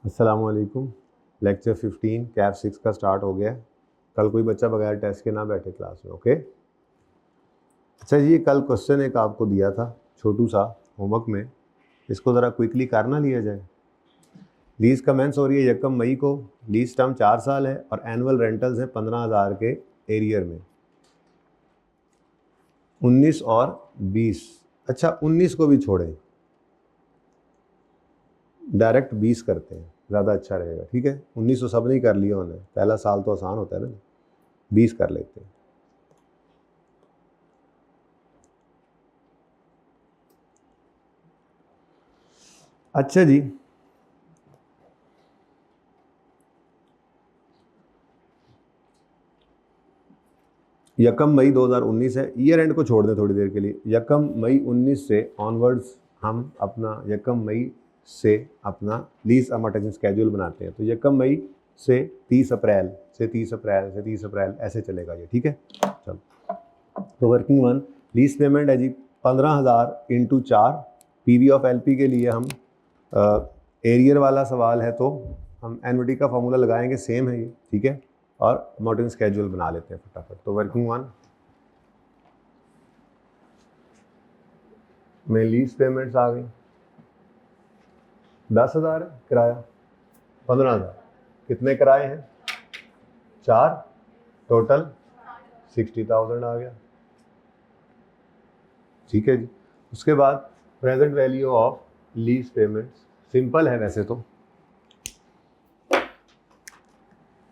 अस्सलामुअलैकुम। लेक्चर 15 कैफ 6 का स्टार्ट हो गया। कल कोई बच्चा बगैर टेस्ट के ना बैठे क्लास में, ओके। अच्छा जी, कल क्वेश्चन एक आपको दिया था छोटू सा होमवर्क में, इसको ज़रा क्विकली करना लिया जाए। लीज कमेंस हो रही है 1 मई को, लीज टर्म 4 साल है और एनुअल रेंटल्स हैं 15,000 के एरियर में। 19 और 20, अच्छा 19 को भी छोड़ें, डायरेक्ट 20 करते हैं, ज़्यादा अच्छा रहेगा। ठीक है, 19 तो सब नहीं कर लिया उन्होंने, पहला साल तो आसान होता है ना, 20 कर लेते हैं। अच्छा जी, यकम मई 2019 है, ईयर एंड को छोड़ दें थोड़ी देर के लिए। यकम मई 19 से ऑनवर्ड्स हम अपना यकम मई से अपना लीज अमोर्टाइजेशन स्केड्यूल बनाते हैं। तो यकम मई से 30 अप्रैल से 30 अप्रैल से 30 अप्रैल ऐसे चलेगा ये, ठीक है। चलो, तो वर्किंग वन लीज पेमेंट है जी 15,000 इंटू 4। पीवी ऑफ एलपी के लिए हम एरियर वाला सवाल है तो हम एनवीटी का फॉर्मूला लगाएंगे, सेम है ये, ठीक है। और अमोर्टाइजेशन स्केड्यूल बना लेते हैं फटाफट। तो वर्किंग वन में लीज पेमेंट्स आ गई, 10,000 है किराया, 15,000, कितने किराए हैं 4, टोटल 60,000 आ गया, ठीक है जी। उसके बाद present value of lease payments, simple है वैसे तो,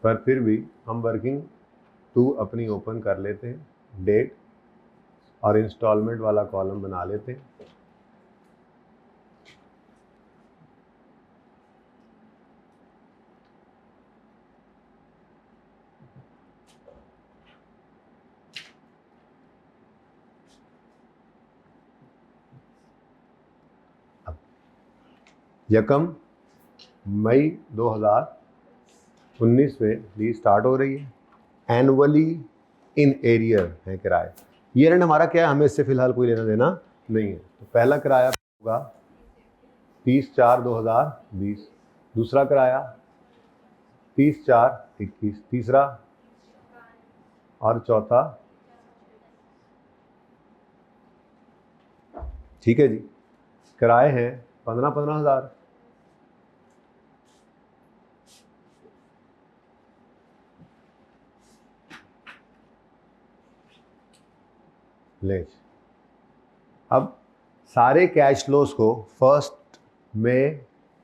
पर फिर भी हम वर्किंग टू अपनी ओपन कर लेते हैं, डेट और इंस्टॉलमेंट वाला कॉलम बना लेते हैं। यकम मई 2019 में लीज स्टार्ट हो रही है, एनुअली इन एरियर है किराए। ईयर एंड हमारा क्या है, हमें इससे फिलहाल कोई लेना देना नहीं है। तो पहला किराया होगा 30/4/2020, दूसरा किराया 30/4/21, तीसरा और चौथा, ठीक है जी। किराए हैं 15,000। ले, अब सारे कैश फ्लोज को 1 मई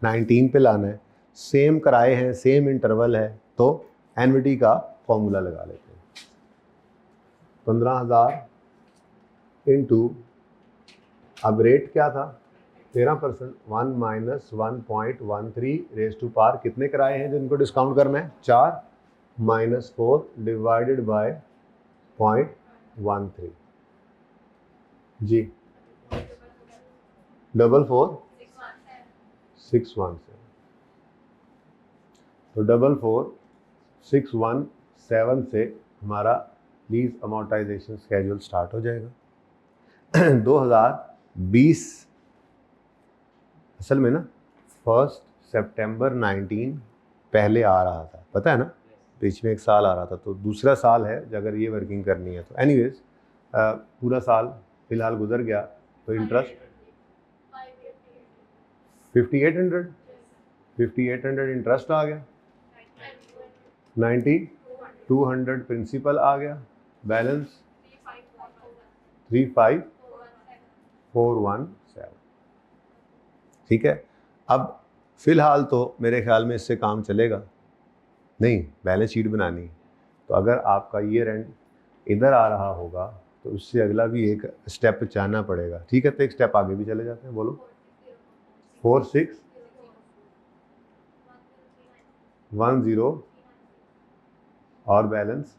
19 पे लाना है, सेम किराए हैं, सेम इंटरवल है, तो एनवीटी का फॉर्मूला लगा लेते हैं। 15,000 इंटू, अब रेट क्या था 13%, 1 - 1.13 रेज टू पार, कितने किराए हैं जो इनको डिस्काउंट करना है, 4 - 4 डिवाइडेड बाय 0.13 जी, 44,617। तो 44,617 से हमारा लीज अमोर्टाइजेशन स्केड्यूल स्टार्ट हो जाएगा। 2020 असल में ना 1 सितंबर 19 पहले आ रहा था, पता है ना, बीच में एक साल आ रहा था, तो दूसरा साल है अगर ये वर्किंग करनी है तो। एनीवेज पूरा साल फिलहाल गुजर गया, तो इंटरेस्ट 5800 इंटरेस्ट आ गया, 9200 प्रिंसिपल आ गया, बैलेंस 35,417, ठीक है। अब फिलहाल तो मेरे ख्याल में इससे काम चलेगा नहीं, बैलेंस शीट बनानी है। तो अगर आपका ईयर एंड इधर आ रहा होगा तो उससे अगला भी एक स्टेप जाना पड़ेगा, ठीक है। तो एक स्टेप आगे भी चले जाते हैं, बोलो 4610 और बैलेंस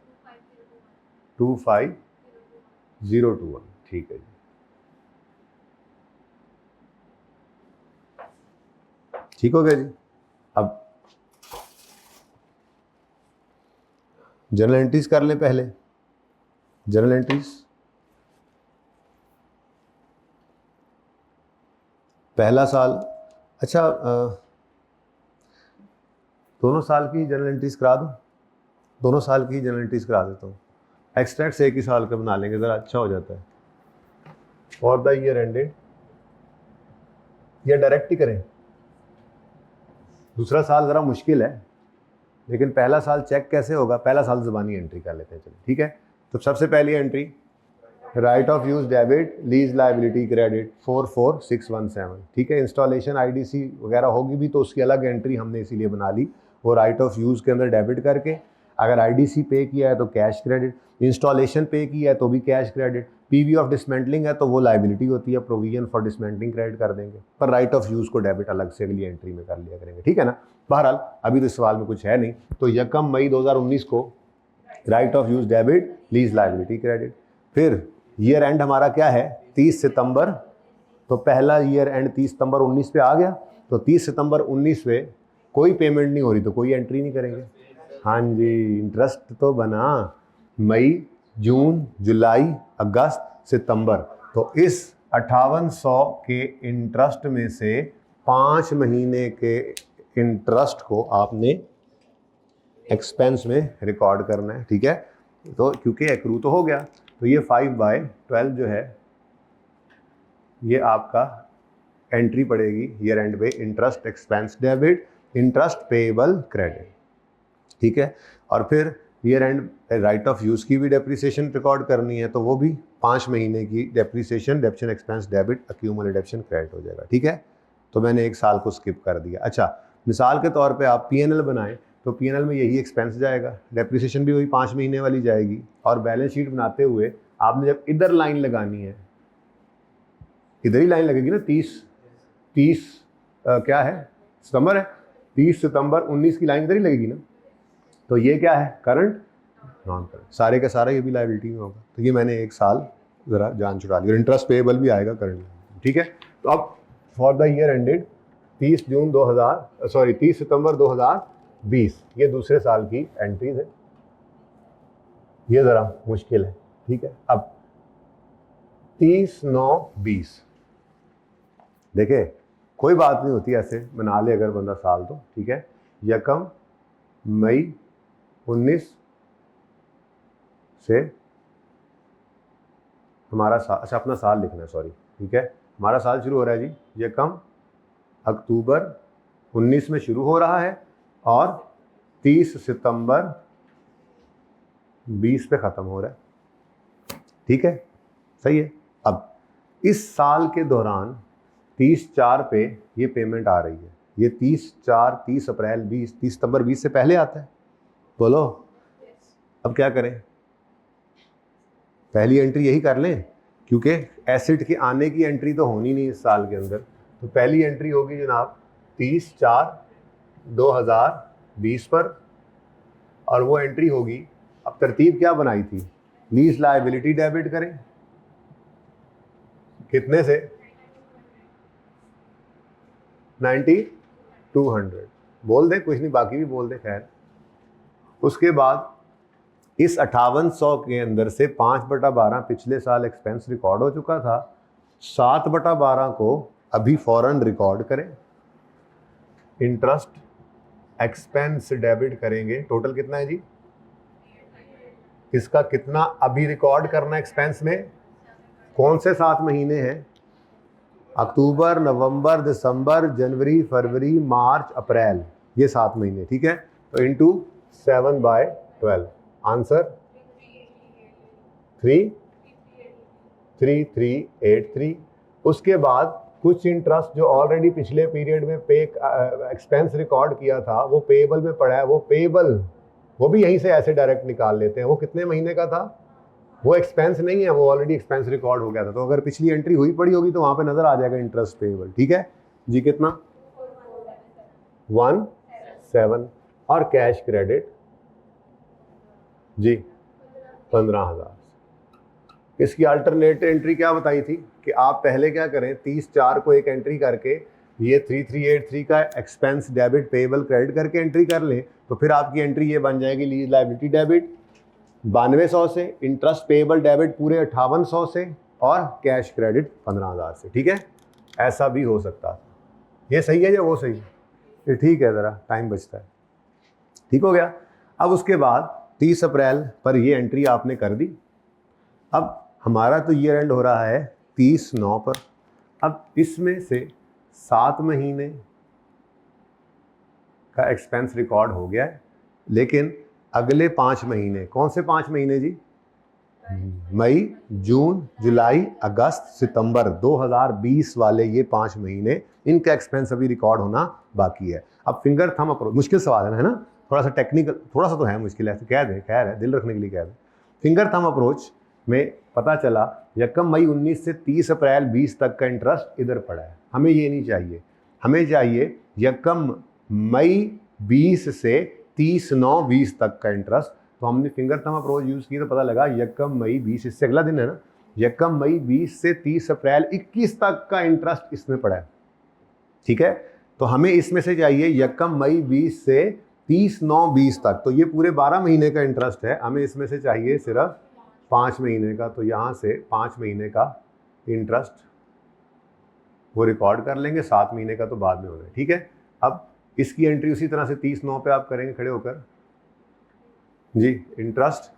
25021, ठीक है जी। ठीक हो गया जी। अब जर्नल एंट्रीज कर लें पहले, जर्नल एंट्रीज पहला साल। अच्छा दोनों साल की जनरल एंट्रीज करा दूँ, दोनों साल की जनरल एंट्रीज करा देता हूँ। एक्सट्रैक्ट्स एक ही साल का बना लेंगे, ज़रा अच्छा हो जाता है। फॉर द ईयर एंडेड, या डायरेक्ट ही करें? दूसरा साल ज़रा मुश्किल है, लेकिन पहला साल चेक कैसे होगा? पहला साल ज़बानी एंट्री कर लेते हैं, चलिए ठीक है। तो सबसे पहली entry, right of use debit, lease liability credit 44617, ठीक है। इंस्टॉलेशन आईडीसी वगैरह होगी भी तो उसकी अलग एंट्री हमने इसीलिए बना ली, वो राइट ऑफ यूज़ के अंदर डेबिट करके, अगर आईडीसी पे किया है तो कैश क्रेडिट, इंस्टॉलेशन पे किया है तो भी cash credit, PV of dismantling है तो वो लाइबिलिटी होती है, प्रोविजन फॉर डिसमेंटलिंग क्रेडिट कर देंगे, पर राइट ऑफ यूज़ को डेबिट अलग से अगली एंट्री में कर लिया करेंगे, ठीक है ना। बहरहाल अभी तो इस सवाल में कुछ है नहीं, तो 1 मई 2019 को right of use debit, lease liability credit. फिर ईयर एंड हमारा क्या है? 30 सितंबर, तो पहला ईयर एंड 30 सितंबर 19 पे आ गया, तो 30 सितंबर 19 पे कोई पेमेंट नहीं हो रही तो कोई एंट्री नहीं करेंगे। हाँ जी, इंटरेस्ट तो बना मई, जून, जुलाई, अगस्त, सितंबर, तो इस 5800 के इंटरेस्ट में से 5 महीने के इंटरेस्ट को आपने एक्सपेंस में रिकॉर्ड करना है, ठीक है। तो क्योंकि एक्रू तो हो गया, तो ये 5/12 जो है ये आपका एंट्री पड़ेगी ईयर एंड पे, interest expense debit, interest payable credit, ठीक है। और फिर year and right of use की भी डेप्रिसिएशन रिकॉर्ड करनी है, तो वो भी 5 महीने की depreciation, डेप्शन expense debit, accumulated डेप्शन credit हो जाएगा, ठीक है। तो मैंने एक साल को स्किप कर दिया। अच्छा, मिसाल के तौर पे आप पीएनएल बनाएं तो पीएनएल में यही एक्सपेंस जाएगा, डेप्रिसिएशन भी वही 5 महीने वाली जाएगी, और बैलेंस शीट बनाते हुए आपने जब इधर लाइन लगानी है, इधर ही लाइन लगेगी ना, 30 क्या है, सितंबर है, 30 सितंबर 19 की लाइन इधर ही लगेगी ना। तो ये क्या है? करंट, नॉन करंट, सारे का सारा ये भी लायबिलिटी में होगा। तो ये मैंने एक साल ज़रा जान छुड़ा ली, और इंटरेस्ट पेएबल भी आएगा करंट, ठीक है। तो अब फॉर द ईयर एंडेड 30 सितंबर 2020, ये दूसरे साल की एंट्रीज है, ये ज़रा मुश्किल है, ठीक है। अब 30/9/20, देखे कोई बात नहीं होती, ऐसे बना ले अगर बंदा साल तो, ठीक है। 1 मई 19 से हमारा साल, अच्छा अपना साल लिखना है, सॉरी, ठीक है। हमारा साल शुरू हो रहा है जी 1 अक्टूबर 19 में शुरू हो रहा है, और 30 सितंबर 20 पे ख़त्म हो रहा है, ठीक है, सही है। अब इस साल के दौरान 30/4 पे ये पेमेंट आ रही है, ये 30/4, 30 अप्रैल 20, 30 सितंबर 20 से पहले आता है, बोलो अब क्या करें? पहली एंट्री यही कर लें, क्योंकि एसेट के आने की एंट्री तो होनी नहीं इस साल के अंदर, तो पहली एंट्री होगी जनाब 30/4/2020 पर, और वो एंट्री होगी, अब तरतीब क्या बनाई थी? लीज लायबिलिटी डेबिट करें, कितने से? 9200, बोल दे, कुछ नहीं बाकी भी बोल दे, खैर। उसके बाद इस 5800 के अंदर से 5/12 पिछले साल एक्सपेंस रिकॉर्ड हो चुका था, 7/12 को अभी फौरन रिकॉर्ड करें, इंटरेस्ट एक्सपेंस डेबिट करेंगे। टोटल कितना है जी? इसका कितना अभी रिकॉर्ड करना एक्सपेंस में? कौन से 7 महीने हैं? अक्टूबर, नवंबर, दिसंबर, जनवरी, फरवरी, मार्च, अप्रैल, ये 7 महीने, ठीक है। तो इंटू 7/12, आंसर 3383। उसके बाद कुछ इंटरेस्ट जो ऑलरेडी पिछले पीरियड में पे एक्सपेंस रिकॉर्ड किया था वो पेएबल में पड़ा है, वो पेएबल वो भी यहीं से ऐसे डायरेक्ट निकाल लेते हैं। वो कितने महीने का था? वो एक्सपेंस नहीं है, वो ऑलरेडी एक्सपेंस रिकॉर्ड हो गया था, तो अगर पिछली एंट्री हुई पड़ी होगी तो वहाँ पे नजर आ जाएगा इंटरेस्ट पेएबल, ठीक है जी। कितना? 17, और कैश क्रेडिट जी 15,000। इसकी अल्टरनेट एंट्री क्या बताई थी कि आप पहले क्या करें, 30/4 को एक एंट्री करके ये 3383 का एक्सपेंस डेबिट पेएबल क्रेडिट करके एंट्री कर लें, तो फिर आपकी एंट्री ये बन जाएगी, लीज लायबिलिटी डेबिट 9200 से, इंटरेस्ट पेएबल डेबिट पूरे 5800 से, और कैश क्रेडिट 15,000 से, ठीक है। ऐसा भी हो सकता था। ये सही है या वो सही है? ये ठीक है, ज़रा टाइम बचता है। ठीक हो गया। अब उसके बाद 30 अप्रैल पर ये एंट्री आपने कर दी। अब हमारा तो ईयर एंड हो रहा है 30/9 पर। अब इसमें से 7 महीने का एक्सपेंस रिकॉर्ड हो गया है, लेकिन अगले 5 महीने, कौन से 5 महीने जी? मई, जून, जुलाई, अगस्त, सितंबर 2020 वाले ये 5 महीने, इनका एक्सपेंस अभी रिकॉर्ड होना बाकी है। अब फिंगर थंब अप्रोच, मुश्किल सवाल है ना, थोड़ा सा टेक्निकल, थोड़ा सा तो है मुश्किल है, तो कह दें, खैर है, दिल रखने के लिए कह दें। फिंगर थंब अप्रोच में पता चला यकम मई 19 से 30 अप्रैल 20 तक का इंटरेस्ट इधर पड़ा है। हमें ये नहीं चाहिए, हमें चाहिए यकम मई 20 से 30/9/20 तक का इंटरेस्ट। तो हमने फिंगर थंब अप्रोच यूज़ की तो पता लगा यकम मई 20, इससे अगला दिन है ना, यकम मई 20 से 30 अप्रैल 21 तक का इंटरेस्ट इसमें पड़ा है। ठीक है, तो हमें इसमें से चाहिए यकम मई 20 से 30/9/20 तक, तो ये पूरे 12 महीने का इंटरेस्ट है, हमें इसमें से चाहिए सिर्फ 5 महीने का। तो यहाँ से 5 महीने का इंटरेस्ट वो रिकॉर्ड कर लेंगे, 7 महीने का तो बाद में होना है। ठीक है, अब इसकी एंट्री उसी तरह से 30/9 पे आप करेंगे खड़े होकर जी। इंटरेस्ट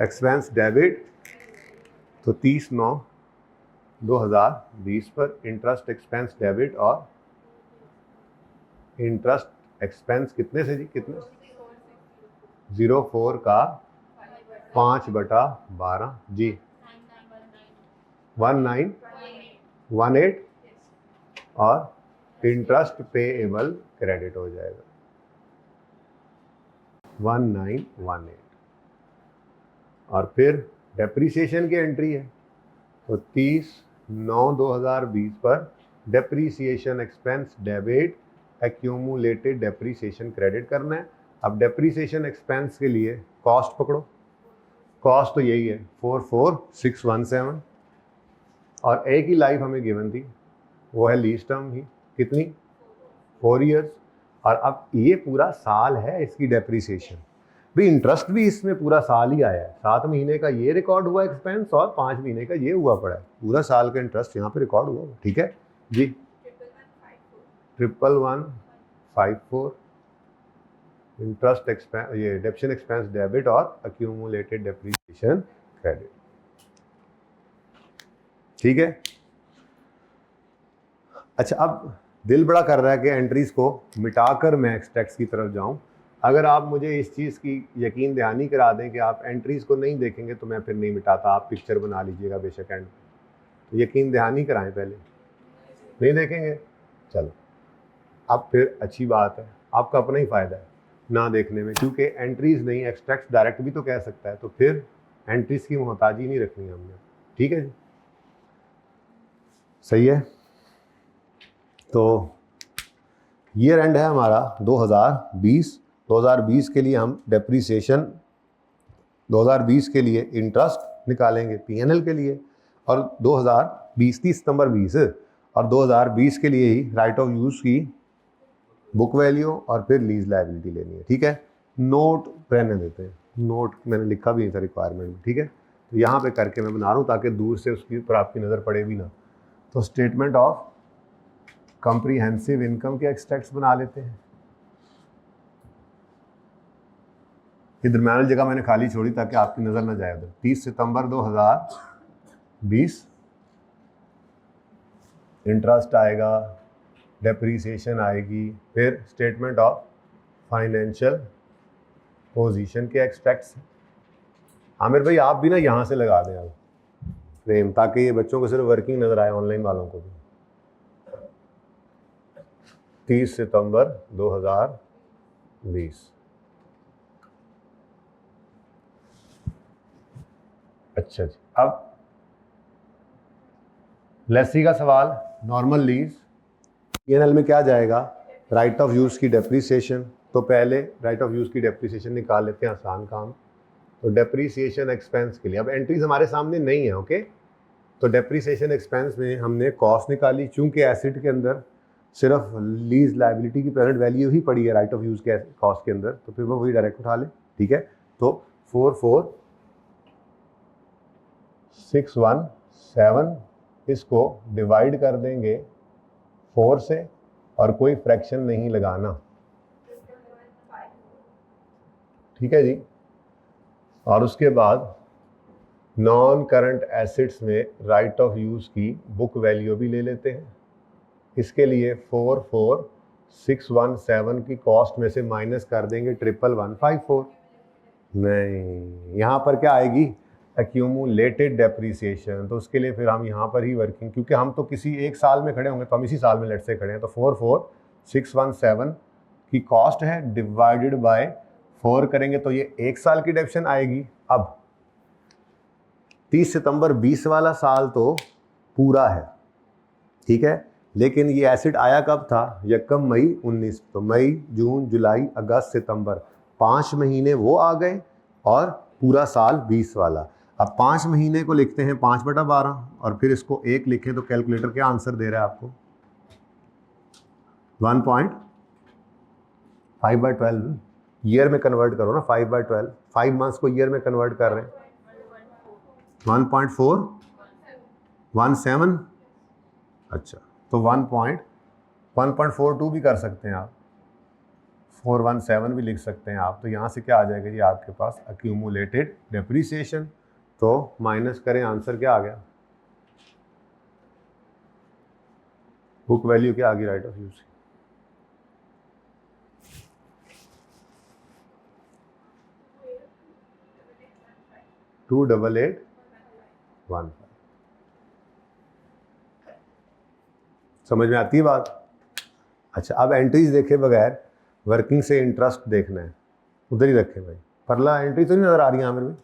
एक्सपेंस डेबिट, तो 30/9/2020 पर इंटरेस्ट एक्सपेंस डेबिट और इंटरेस्ट एक्सपेंस कितने से जी, कितने? 04 का 5/12 जी, 1918, और इंटरेस्ट पेएबल क्रेडिट हो जाएगा 1918। और फिर डेप्रीसिएशन की एंट्री है, तो 30/9/2020 पर depreciation expense debit accumulated depreciation credit करना है। अब डेप्रीसिएशन एक्सपेंस के लिए कॉस्ट पकड़ो, कॉस्ट तो यही है 44617, और एक ही लाइफ हमें गिवन थी, वो है लीज टर्म ही, कितनी? 4 ईयर्स। और अब ये पूरा साल है इसकी डेप्रीसिएशन, भी इंटरेस्ट भी इसमें पूरा साल ही आया है। 7 महीने का ये रिकॉर्ड हुआ एक्सपेंस और 5 महीने का ये हुआ पड़ा है, पूरा साल का इंटरेस्ट यहाँ पे रिकॉर्ड हुआ। ठीक है जी, 1154 इंटरेस्ट एक्सपेंस, ये डेप्शन एक्सपेंस डेबिट और अक्यूमुलेटेड डेप्रीसिएशन क्रेडिट। ठीक है, अच्छा, अब दिल बड़ा कर रहा है कि एंट्रीज को मिटाकर मैं एक्सट्रैक्ट्स की तरफ जाऊं। अगर आप मुझे इस चीज़ की यकीन दहानी करा दें कि आप एंट्रीज को नहीं देखेंगे तो मैं फिर नहीं मिटाता, आप पिक्चर बना लीजिएगा बेशक एंड, तो यकीन दहानी कराएं पहले। नहीं देखेंगे, चलो, अब फिर अच्छी बात है, आपका अपना ही फ़ायदा है ना देखने में, क्योंकि एंट्रीज नहीं, एक्सट्रैक्ट्स डायरेक्ट भी तो कह सकता है, तो फिर एंट्रीज की मोहताजी नहीं रखनी है हमने। ठीक है जी, सही है। तो ईयर एंड है हमारा 2020 के लिए हम डेप्रीसिएशन 2020 के लिए इंटरेस्ट निकालेंगे पीएनएल के लिए, और 2020 30 सितंबर 20 और 2020 के लिए ही राइट ऑफ यूज़ की बुक वैल्यू और फिर लीज लायबिलिटी लेनी है। ठीक है, नोट रहने देते हैं, नोट मैंने लिखा भी नहीं था रिक्वायरमेंट में। ठीक है, तो यहाँ पे करके मैं बना रहा हूँ ताकि दूर से उसकी ऊपर आपकी नज़र पड़े भी ना। तो स्टेटमेंट ऑफ कॉम्प्रिहेंसिव इनकम के एक्सट्रैक्ट्स बना लेते हैं। ये दरम्यान जगह मैंने खाली छोड़ी ताकि आपकी नज़र ना जाए उधर। 30 सितंबर 2020 इंटरेस्ट आएगा, डेप्रीसिएशन आएगी, फिर स्टेटमेंट ऑफ फाइनेंशियल पोजीशन के एक्सट्रैक्ट्स। आमिर भाई आप भी ना यहाँ से लगा दें अब फ्रेम, ताकि ये बच्चों को सिर्फ वर्किंग नज़र आए, ऑनलाइन वालों को भी। 30 सितंबर 2020। अच्छा जी, अब लेसी का सवाल, नॉर्मल लीज पीएनएल में क्या जाएगा? राइट ऑफ यूज़ की डेप्रीसिएशन। तो पहले राइट ऑफ यूज़ की डेप्रीसिएशन निकाल लेते हैं, आसान काम। तो डेप्रीसिएशन एक्सपेंस के लिए अब एंट्रीज हमारे सामने नहीं है, ओके। तो डेप्रीसिएशन एक्सपेंस में हमने कॉस्ट निकाली, चूंकि एसिड के अंदर सिर्फ लीज लायबिलिटी की प्रेजेंट वैल्यू ही पड़ी है राइट ऑफ यूज़ के कॉस्ट के अंदर, तो फिर वो वही डायरेक्ट उठा ले। ठीक है, तो 44617 इसको डिवाइड कर देंगे 4 से, और कोई फ्रैक्शन नहीं लगाना। ठीक है जी। और उसके बाद नॉन करंट एसेट्स में राइट ऑफ यूज़ की बुक वैल्यू भी ले लेते हैं। इसके लिए 44617 की कॉस्ट में से माइनस कर देंगे 11154। नहीं, यहाँ पर क्या आएगी, एक्यूमुलेटेड डेप्रिसिएशन। तो उसके लिए फिर हम यहाँ पर ही वर्किंग, क्योंकि हम तो किसी एक साल में खड़े होंगे, तो हम इसी साल में लेट से खड़े हैं, तो 44617 की कॉस्ट है डिवाइडेड बाय 4 करेंगे तो ये एक साल की डेप्शन आएगी। अब 30 सितंबर 20 वाला साल तो पूरा है, ठीक है, लेकिन ये एसिड आया कब था, यकम मई 19। तो मई, जून, जुलाई, अगस्त, सितंबर 5 महीने वो आ गए और पूरा साल 20 वाला। अब 5 महीने को लिखते हैं 5/12 और फिर इसको 1 लिखें तो कैलकुलेटर क्या आंसर दे रहा है आपको, 1.5/12। ईयर में कन्वर्ट करो ना, 5/12, 5 मंथ्स को ईयर में कन्वर्ट कर रहे हैं, 1.417। अच्छा, तो 1.42 भी कर सकते हैं आप, 417 भी लिख सकते हैं आप। तो यहाँ से क्या आ जाएगा जी आपके पास, एक्यूमुलेटेड डेप्रिसिएशन। तो माइनस करें, आंसर क्या आ गया, बुक वैल्यू क्या आ गई, राइट ऑफ यूज। टू 8815। समझ में आती है बात। अच्छा, अब एंट्रीज देखे बगैर वर्किंग से इंटरेस्ट देखना है, उधर ही रखें भाई। परला एंट्री तो नहीं नजर आ रही है आमिर में,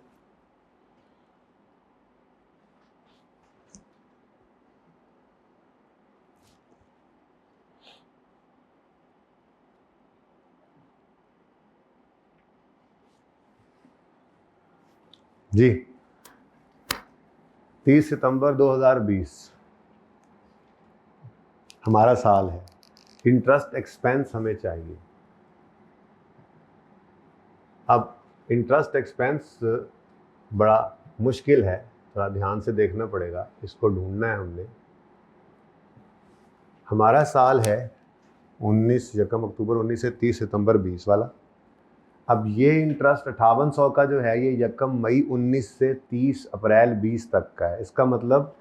जी। 30 सितंबर 2020 हमारा साल है, इंटरेस्ट एक्सपेंस हमें चाहिए। अब इंटरेस्ट एक्सपेंस बड़ा मुश्किल है, थोड़ा ध्यान से देखना पड़ेगा, इसको ढूंढना है हमने। हमारा साल है 19 यकम अक्टूबर 19 से 30 सितंबर 20 वाला। अब ये इंटरेस्ट 5800 का जो है ये यकम मई 19 से 30 अप्रैल 20 तक का है। इसका मतलब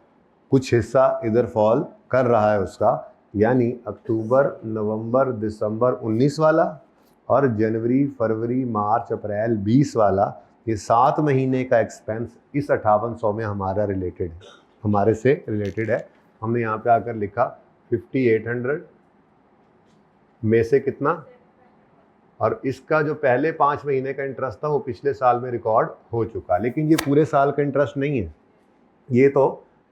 कुछ हिस्सा इधर फॉल कर रहा है उसका, यानी अक्टूबर, नवंबर, दिसंबर 19 वाला और जनवरी, फरवरी, मार्च, अप्रैल 20 वाला, ये 7 महीने का एक्सपेंस इस 5800 में हमारा रिलेटेड है, हमारे से रिलेटेड है। हमने यहाँ पे आकर लिखा 5800 में से कितना, और इसका जो पहले 5 महीने का इंटरेस्ट था वो पिछले साल में रिकॉर्ड हो चुका, लेकिन ये पूरे साल का इंटरेस्ट नहीं है,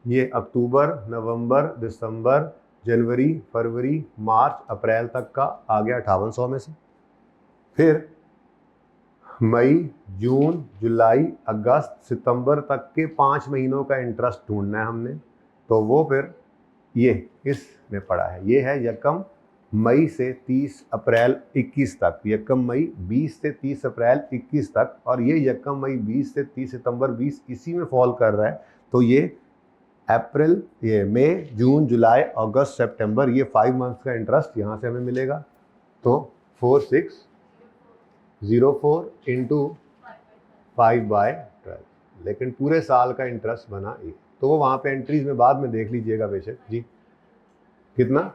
ये अक्टूबर, नवंबर, दिसंबर, जनवरी, फरवरी, मार्च, अप्रैल तक का आ गया 5800 में से। फिर मई, जून, जुलाई, अगस्त, सितंबर तक के 5 महीनों का इंटरेस्ट ढूंढना है हमने, तो वो फिर ये इसमें पड़ा है, ये है यकम मई से 30 अप्रैल 21 तक, यकम मई 20 से 30 अप्रैल 21 तक, और ये यकम मई 20 से 30 सितंबर 20 इसी में फॉल कर रहा है। तो ये अप्रैल, ये मई, जून, जुलाई, अगस्त, सितंबर, ये 5 मंथ्स का इंटरेस्ट यहाँ से हमें मिलेगा। तो 4604 इंटू 5/12, लेकिन पूरे साल का इंटरेस्ट बना ये। तो वो वहाँ पे एंट्रीज में बाद में देख लीजिएगा बेशक जी, कितना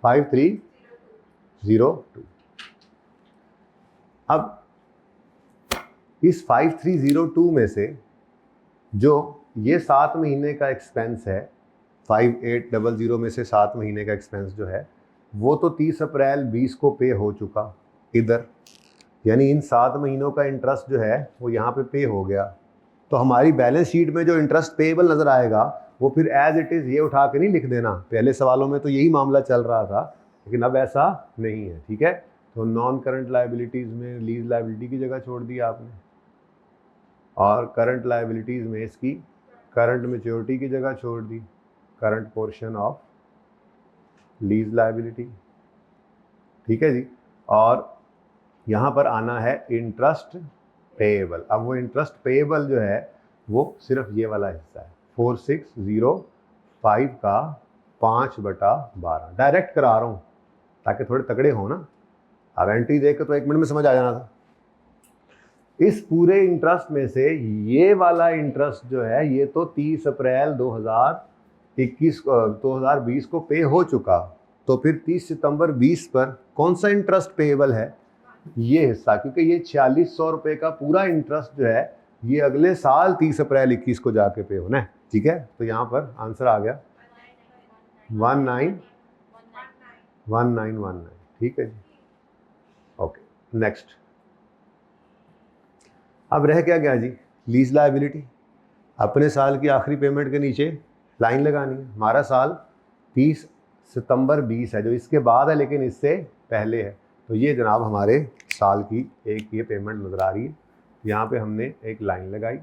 5302। अब इस 5302 में से जो ये 7 महीने का एक्सपेंस है, 5800 में से 7 महीने का एक्सपेंस जो है वो तो 30 अप्रैल 20 को पे हो चुका इधर, यानी इन 7 महीनों का इंटरेस्ट जो है वो यहाँ पे हो गया। तो हमारी बैलेंस शीट में जो इंटरेस्ट पेएबल नज़र आएगा वो फिर एज इट इज़ ये उठा के नहीं लिख देना। पहले सवालों में तो यही मामला चल रहा था, लेकिन अब ऐसा नहीं है, ठीक है। तो नॉन करंट लायबिलिटीज़ में लीज लायबिलिटी की जगह छोड़ दी आपने, और करंट लायबिलिटीज़ में इसकी करंट मैच्योरिटी की जगह छोड़ दी, current portion of lease liability, ठीक है जी। और यहाँ पर आना है इंटरेस्ट पेएबल। अब वो इंटरेस्ट पेएबल जो है वो सिर्फ ये वाला हिस्सा है, 4605 का 5/12। डायरेक्ट करा रहा हूँ ताकि थोड़े तगड़े हो ना। अब एंट्री देख के तो 1 मिनट में समझ आ जाना था। इस पूरे इंटरेस्ट में से ये वाला इंटरेस्ट जो है ये तो 30 अप्रैल 2020 को पे हो चुका, तो फिर 30 सितंबर 20 पर कौन सा इंटरेस्ट पेएबल है? ये हिस्सा, क्योंकि ये 4600 रुपये का पूरा इंटरेस्ट जो है ये अगले साल 30 अप्रैल 21 को जाके पे होना है। ठीक है, तो यहाँ पर आंसर आ गया 1919। ठीक है जी, ओके नेक्स्ट। अब रह क्या गया जी? Lease liability. अपने साल की आखिरी पेमेंट के नीचे लाइन लगानी है। हमारा साल 30 सितंबर 20 है, जो इसके बाद है लेकिन इससे पहले है, तो ये जनाब हमारे साल की एक ये पेमेंट नज़र आ रही है। यहाँ पे हमने एक लाइन लगाई,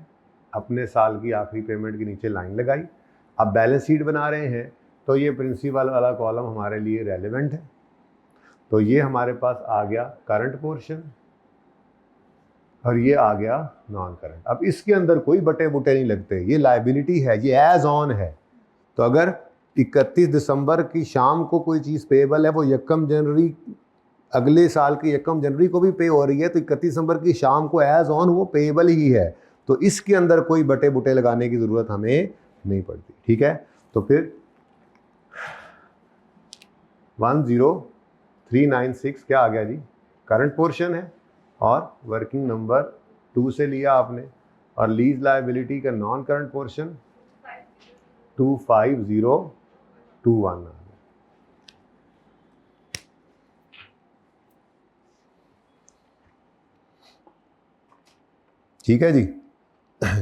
अपने साल की आखिरी पेमेंट के नीचे लाइन लगाई। अब बैलेंस शीट बना रहे हैं तो ये प्रिंसिपल वाला कॉलम हमारे लिए रेलेवेंट है, तो ये हमारे पास आ गया करंट पोर्शन और ये आ गया नॉन करंट। अब इसके अंदर कोई बटे बुटे नहीं लगते, ये लायबिलिटी है, ये एज ऑन है। तो अगर 31 दिसंबर की शाम को कोई चीज़ पेएबल है, वो 1 जनवरी अगले साल की 1 जनवरी को भी पे हो रही है, तो 31 दिसंबर की शाम को एज ऑन वो पेएबल ही है, तो इसके अंदर कोई बटे बुटे लगाने की ज़रूरत हमें नहीं पड़ती। ठीक है, तो फिर 10396 क्या आ गया जी? करंट पोर्शन है, और वर्किंग नंबर 2 से लिया आपने, और लीज लायबिलिटी का नॉन करंट पोर्शन 25021 आ गया। ठीक है जी,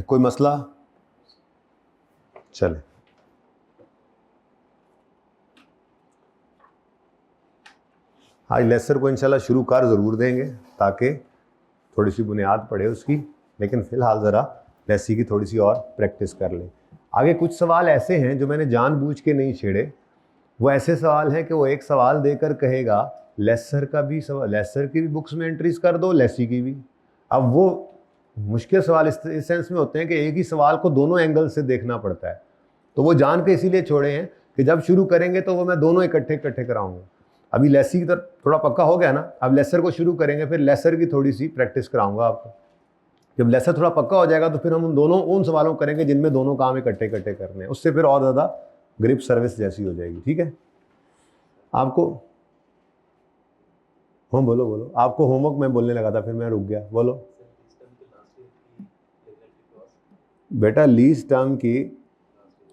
कोई मसला? चले, आज लेक्चर को इंशाल्लाह शुरू कर ज़रूर देंगे ताकि थोड़ी सी बुनियाद पड़े उसकी, लेकिन फ़िलहाल ज़रा लेसी की थोड़ी सी और प्रैक्टिस कर लें। आगे कुछ सवाल ऐसे हैं जो मैंने जानबूझ के नहीं छेड़े, वो ऐसे सवाल हैं कि वो एक सवाल देकर कहेगा लेक्चर का भी सवाल, लेक्चर की भी बुक्स में एंट्रीज कर दो, लेसी की भी। अब वो मुश्किल सवाल इस सेंस में होते हैं कि एक ही सवाल को दोनों एंगल से देखना पड़ता है, तो वो जान के इसीलिए छोड़े हैं कि जब शुरू करेंगे तो वो मैं दोनों इकट्ठे कराऊंगा। अभी लेसी की तरफ थोड़ा पक्का हो गया ना, अब लेक्चर को शुरू करेंगे, फिर लेक्चर की थोड़ी सी प्रैक्टिस कराऊंगा आपको। जब लेक्चर थोड़ा पक्का हो जाएगा तो फिर हम उन सवालों करेंगे जिनमें दोनों काम इकट्ठे करने हैं, उससे फिर और ज़्यादा ग्रिप सर्विस जैसी हो जाएगी। ठीक है, आपको बोलो आपको होमवर्क मैं बोलने लगा था, फिर मैं रुक गया। बोलो बेटा, लीज टर्म की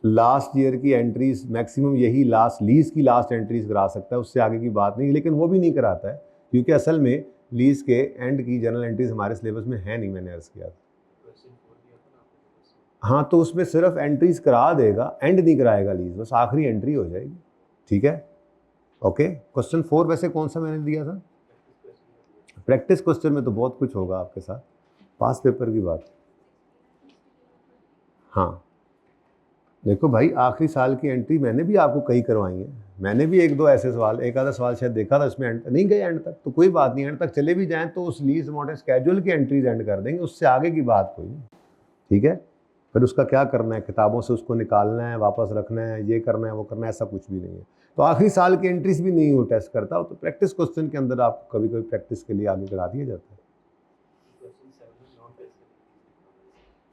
लास्ट ईयर की एंट्रीज मैक्सिमम यही लीज की लास्ट एंट्रीज करा सकता है, उससे आगे की बात नहीं, लेकिन वो भी नहीं कराता है क्योंकि असल में लीज के एंड की जर्नल एंट्रीज हमारे सिलेबस में है नहीं, मैंने अर्ज किया था। हाँ, तो उसमें सिर्फ एंट्रीज करा देगा, एंड नहीं कराएगा लीज, बस आखिरी एंट्री हो जाएगी। ठीक है, ओके। क्वेश्चन 4 वैसे कौन सा मैंने दिया था? प्रैक्टिस क्वेश्चन में तो बहुत कुछ होगा आपके साथ, पास पेपर की बात। हाँ देखो भाई, आखिरी साल की एंट्री मैंने भी आपको कई करवाई है, मैंने भी एक दो ऐसे सवाल, एक आधा सवाल शायद देखा था, उसमें एंड नहीं गए एंड तक, तो कोई बात नहीं, एंड तक चले भी जाएं तो उस लीज अमाउंट स्केड्यूल की एंट्रीज एंड कर देंगे, उससे आगे की बात कोई नहीं। ठीक है, फिर उसका क्या करना है, किताबों से उसको निकालना है, वापस रखना है, ये करना है, वो करना है, ऐसा कुछ भी नहीं है। तो आखिरी साल की एंट्रीज भी नहीं हो टेस्ट करता हो, तो प्रैक्टिस क्वेश्चन के अंदर आपको कभी कभी प्रैक्टिस के लिए आगे करा दिया जाता है।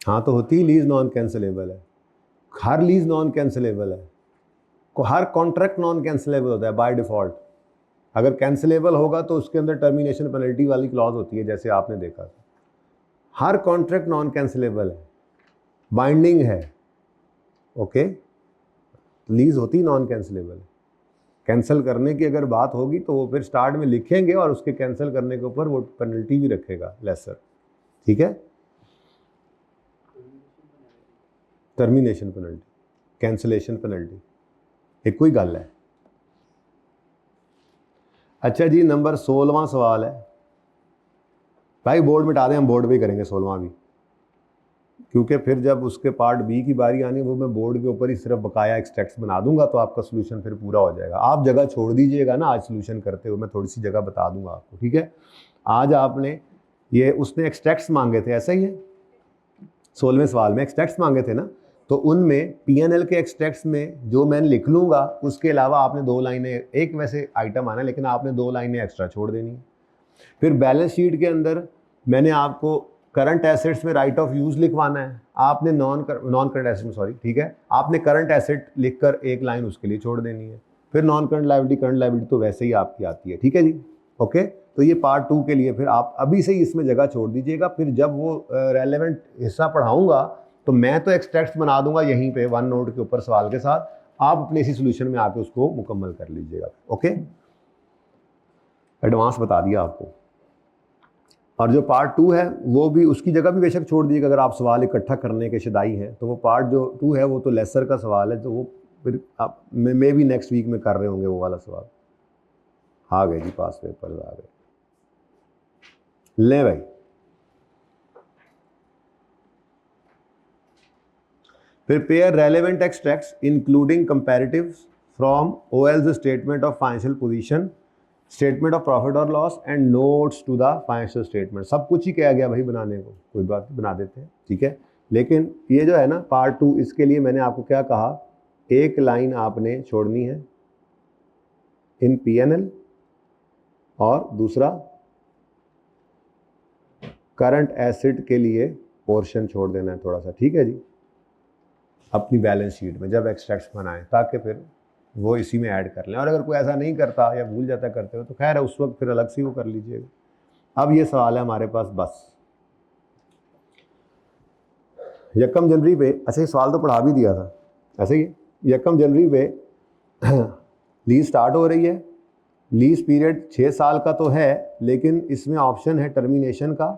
हाँ, तो होती लीज नॉन कैंसिलेबल है, हर लीज नॉन कैंसिलेबल है, हर कॉन्ट्रैक्ट नॉन कैंसिलेबल होता है बाय डिफॉल्ट। अगर कैंसिलेबल होगा तो उसके अंदर टर्मिनेशन पेनल्टी वाली क्लॉज होती है, जैसे आपने देखा था। हर कॉन्ट्रैक्ट नॉन कैंसिलेबल है, बाइंडिंग है। ओके, लीज होती नॉन कैंसिलेबल। कैंसिल करने की अगर बात होगी तो वो फिर स्टार्ट में लिखेंगे और उसके कैंसिल करने के ऊपर वो पेनल्टी भी रखेगा लेसर। ठीक है, टर्मिनेशन पेनल्टी, कैंसिलेशन पेनल्टी, एक कोई गल है। अच्छा जी, नंबर 16वां सवाल है भाई, बोर्ड मिटा दें, हम बोर्ड पे ही करेंगे 16वां भी, क्योंकि फिर जब उसके पार्ट बी की बारी आनी वो मैं बोर्ड के ऊपर ही सिर्फ बकाया एक्सट्रैक्ट्स बना दूंगा, तो आपका सोल्यूशन फिर पूरा हो जाएगा। आप जगह छोड़ दीजिएगा ना, आज सोल्यूशन करते हुए मैं थोड़ी सी जगह बता दूंगा आपको। ठीक है, आज आपने ये उसने एक्सट्रैक्ट्स मांगे थे, ऐसा ही है, 16वें सवाल में एक्सट्रैक्ट्स मांगे थे ना, तो उनमें पीएनएल के एक्सट्रैक्ट्स में जो मैं लिख लूँगा उसके अलावा आपने 2 लाइनें, एक वैसे आइटम आना, लेकिन आपने 2 लाइनें एक्स्ट्रा छोड़ देनी है। फिर बैलेंस शीट के अंदर मैंने आपको करंट एसेट्स में राइट ऑफ यूज लिखवाना है आपने, नॉन करंट एसेट में, सॉरी, ठीक है, आपने करंट एसेट लिखकर एक लाइन उसके लिए छोड़ देनी है। फिर नॉन करंट लायबिलिटी तो वैसे ही आपकी आती है, ठीक है जी, ओके। तो ये पार्ट 2 के लिए फिर आप अभी से ही इसमें जगह छोड़ दीजिएगा, फिर जब वो रेलेवेंट हिस्सा पढ़ाऊंगा तो मैं तो एक्सट्रैक्ट्स बना दूंगा यहीं पे वन नोट के ऊपर सवाल के साथ, आप अपने इसी सोल्यूशन में आके उसको मुकम्मल कर लीजिएगा, ओके। एडवांस बता दिया आपको। और जो पार्ट 2 है वो भी उसकी जगह भी बेशक छोड़ दीजिएगा, अगर आप सवाल इकट्ठा करने के शदाई हैं तो वो पार्ट जो 2 है वो तो लेसर का सवाल है, तो वो फिर आप मे भी नेक्स्ट वीक में कर रहे होंगे वो वाला सवाल। आ गए जी, पास पेपर आ गए, ले भाई। Prepare relevant extracts including comparatives from OL's statement of financial position, statement of profit और loss and notes to the financial statement. सब कुछ ही कहा गया भाई बनाने को, कोई बात नहीं, बना देते हैं, ठीक है। लेकिन ये जो है ना पार्ट 2, इसके लिए मैंने आपको क्या कहा, एक लाइन आपने छोड़नी है इन पीएनएल और दूसरा करंट एसेट के लिए पोर्शन छोड़ देना है थोड़ा सा, ठीक है जी, अपनी बैलेंस शीट में जब एक्सट्रैक्ट्स बनाएं, ताकि फिर वो इसी में ऐड कर लें। और अगर कोई ऐसा नहीं करता या भूल जाता करते हो तो खैर है, उस वक्त फिर अलग से वो कर लीजिएगा। अब ये सवाल है हमारे पास, बस यकम जनवरी पे, अच्छा ये सवाल तो पढ़ा भी दिया था ऐसे ही, यकम जनवरी पे लीज स्टार्ट हो रही है, लीज पीरियड 6 साल का तो है, लेकिन इसमें ऑप्शन है टर्मिनेशन का,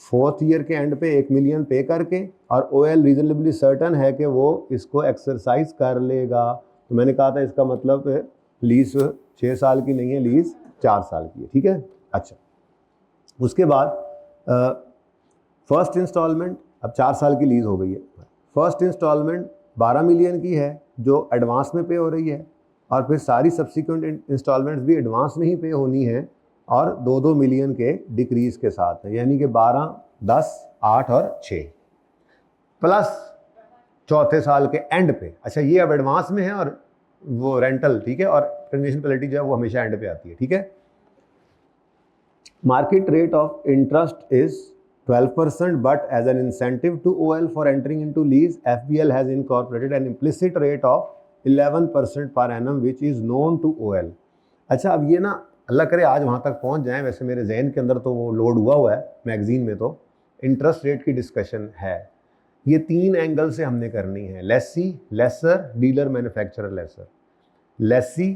4th ईयर के एंड पे 1 मिलियन पे करके, और ओएल रीजनेबली सर्टन है कि वो इसको एक्सरसाइज कर लेगा। तो मैंने कहा था इसका मतलब लीज 6 साल की नहीं है, लीज 4 साल की है, ठीक है। अच्छा, उसके बाद फर्स्ट इंस्टॉलमेंट, अब 4 साल की लीज हो गई है, फर्स्ट इंस्टॉलमेंट 12 मिलियन की है जो एडवांस में पे हो रही है, और फिर सारी सब्सिक्वेंट इंस्टॉलमेंट्स भी एडवांस में ही पे होनी है और 2-2 मिलियन के डिक्रीज के साथ है, यानी कि 12, 10, 8 और 6 प्लस चौथे साल के एंड पे। अच्छा, ये अब एडवांस में है और वो रेंटल, ठीक है, और टर्मिनेशन पेनल्टी जो है वो हमेशा एंड पे आती है, ठीक है। Market rate of interest is 12%, but as an incentive to OL for entering into lease, FBL has incorporated an implicit rate of 11% per annum, which is known to OL. अच्छा, अब ये ना अल्लाह करे आज वहाँ तक पहुँच जाएं, वैसे मेरे जहन के अंदर तो वो लोड हुआ है मैगजीन में, तो इंटरेस्ट रेट की डिस्कशन है। ये 3 एंगल से हमने करनी है, lessee, lessor, dealer, manufacturer, lessor, lessee,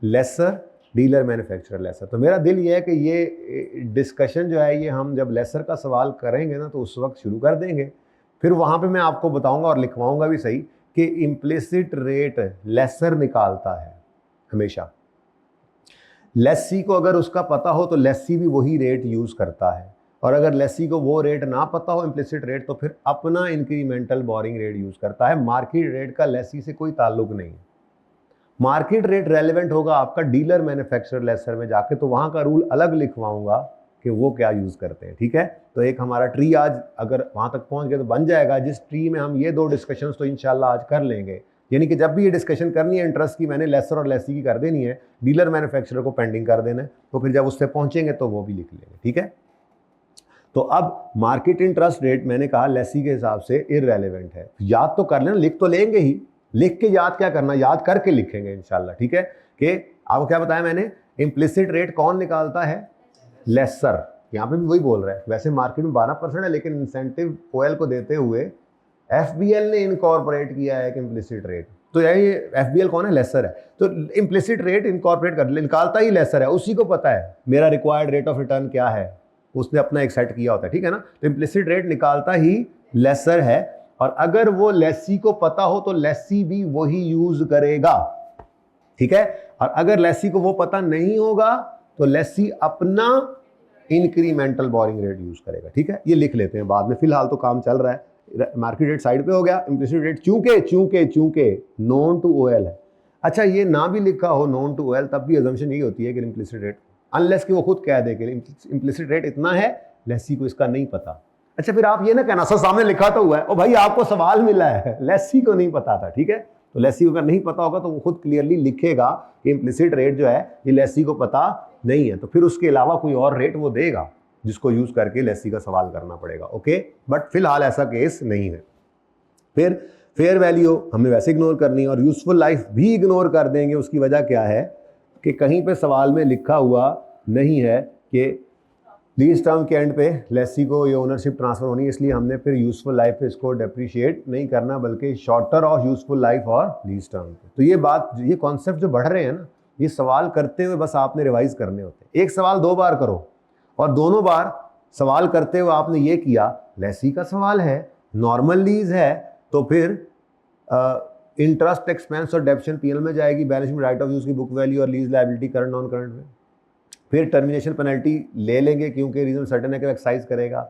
lessor, dealer, manufacturer, lessor. तो मेरा दिल ये है कि ये डिस्कशन जो है ये हम जब लेसर का सवाल करेंगे ना तो उस वक्त शुरू कर देंगे, फिर वहाँ पे मैं आपको बताऊंगा और लिखवाऊंगा भी सही कि इम्प्लिसिट रेट लेसर निकालता है हमेशा। लेसी को अगर उसका पता हो तो लेसी भी वही रेट यूज़ करता है, और अगर लेसी को वो रेट ना पता हो इम्प्लिसिट रेट, तो फिर अपना इंक्रीमेंटल बोरिंग रेट यूज़ करता है। मार्केट रेट का लेसी से कोई ताल्लुक नहीं है। मार्केट रेट रेलेवेंट होगा आपका डीलर, मैन्युफैक्चरर, लेसर में जाके, तो वहाँ का रूल अलग लिखवाऊंगा कि वो क्या यूज़ करते हैं, ठीक है। तो एक हमारा ट्री आज अगर वहाँ तक पहुँच गया तो बन जाएगा, जिस ट्री में हम ये 2 डिस्कशंस तो इंशाल्लाह आज कर लेंगे। यानी कि जब भी ये डिस्कशन करनी है इंटरेस्ट की, मैंने लेसर और लेसी की कर देनी है, डीलर मैन्युफैक्चरर को पेंडिंग कर देना है, तो फिर जब उससे पहुँचेंगे तो वो भी लिख लेंगे, ठीक है। तो अब मार्केट इंटरेस्ट रेट मैंने कहा लेसी के हिसाब से इररेलेवेंट है, याद तो कर लेना, लिख तो लेंगे ही, लिख के याद क्या करना, याद करके लिखेंगे इंशाल्लाह, ठीक है। कि आपको क्या बताया मैंने, इम्प्लिसिट रेट कौन निकालता है, लेसर, यहाँ पे भी वही बोल रहा है। वैसे मार्केट में 12% है, लेकिन इंसेंटिव ओएल को देते हुए एफबीएल ने इनकॉर्पोरेट किया है कि इम्प्लिसिट रेट, तो ये एफबीएल कौन है, लेसर है, तो इम्प्लिसिट रेट इनकॉर्पोरेट कर निकालता ही लेसर है, उसी को पता है मेरा रिक्वायर्ड रेट ऑफ रिटर्न क्या है, उसने अपना एक सेट किया होता है, ठीक है ना। तो इम्प्लिसिट रेट निकालता ही लेसर है, और अगर वो लेसी को पता हो तो लेसी भी वही यूज करेगा, ठीक है। और अगर लेसी को वो पता नहीं होगा तो लेसी अपना इंक्रीमेंटल बोरिंग रेट यूज करेगा, ठीक है। ये लिख लेते हैं बाद में, फिलहाल तो काम चल रहा है। मार्केट रेट साइड पे हो गया, इम्प्लिसिट रेट चूंकि नोन टू ओएल है। अच्छा, ये ना भी लिखा हो नोन टू ओएल, तब भी अजम्पशन यही होती है कि इम्प्लिसिट रेट, अनलेस कि वो खुद कह दे कि इम्प्लिसिट रेट इतना है, लेसी को इसका नहीं पता। अच्छा, फिर आप ये ना कहना सर सामने लिखा तो हुआ है, ओ भाई आपको सवाल मिला है, लेसी को नहीं पता था, ठीक है। तो लेसी को अगर नहीं पता होगा तो वो खुद क्लियरली लिखेगा कि इम्प्लिसिट रेट जो है ये लेसी को पता नहीं है, तो फिर उसके अलावा कोई और रेट वो देगा, जिसको यूज करके लेसी का सवाल करना पड़ेगा। ओके, बट फिलहाल ऐसा केस नहीं है। फिर फेयर वैल्यू हमने वैसे इग्नोर करनी है और यूजफुल लाइफ भी इग्नोर कर देंगे। उसकी वजह क्या है कि कहीं पे सवाल में लिखा हुआ नहीं है कि लीज टर्म के एंड पे लेसी को ये ओनरशिप ट्रांसफर होनी है, इसलिए हमने फिर यूजफुल लाइफ पे इसको डेप्रिशिएट नहीं करना, बल्कि शॉर्टर ऑफ यूजफुल लाइफ और लीज टर्म पे। तो ये बात, ये कॉन्सेप्ट जो बढ़ रहे हैं ना, ये सवाल करते हुए बस आपने रिवाइज करने होते हैं। एक सवाल 2 बार करो और दोनों बार सवाल करते हुए आपने ये किया, लेसी का सवाल है, नॉर्मल लीज है, तो फिर इंटरेस्ट एक्सपेंस और डेप्शन पीएल में जाएगी, balance sheet right of use की बुक वैल्यू और lease liability current non current में। फिर टर्मिनेशन पेनल्टी ले लेंगे क्योंकि रीजन सर्टेन है कि एक्साइज करेगा।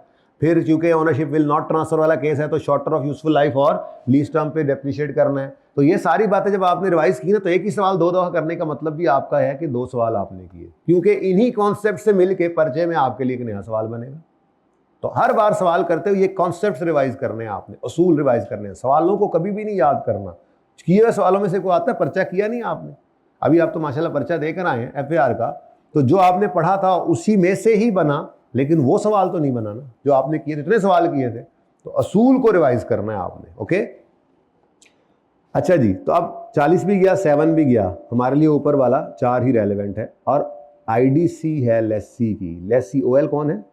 फिर क्योंकि ओनरशिप विल नॉट ट्रांसफर वाला केस है तो शॉर्टर ऑफ यूजफुल लाइफ और लीज टर्म पे डेप्रिशिएट करना है। तो ये सारी बातें जब आपने रिवाइज की ना, तो एक ही सवाल 2 दफा करने का मतलब भी आपका है कि 2 सवाल आपने किए, क्योंकि इन्हीं कॉन्सेप्ट से मिलके परिचय में आपके लिए एक नया सवाल बनेगा। तो हर बार सवाल करते हुए ये कॉन्सेप्ट रिवाइज करने हैं आपने, असूल रिवाइज करने हैं। सवालों को कभी भी नहीं याद करना। किए हुए सवालों में से कोई आता है, पर्चा किया नहीं आपने, अभी आप तो माशाल्लाह पर्चा देकर आए हैं एफएआर का, तो जो आपने पढ़ा था उसी में से ही बना, लेकिन वो सवाल तो नहीं बना ना जो आपने किए थे। इतने सवाल किए थे, तो असूल को रिवाइज करना है आपने। ओके, अच्छा जी, तो अब 40 भी गया, 7 भी गया, हमारे लिए ऊपर वाला 4 ही रेलेवेंट है। और आईडीसी है लेसी की। लेसी ओएल कौन है?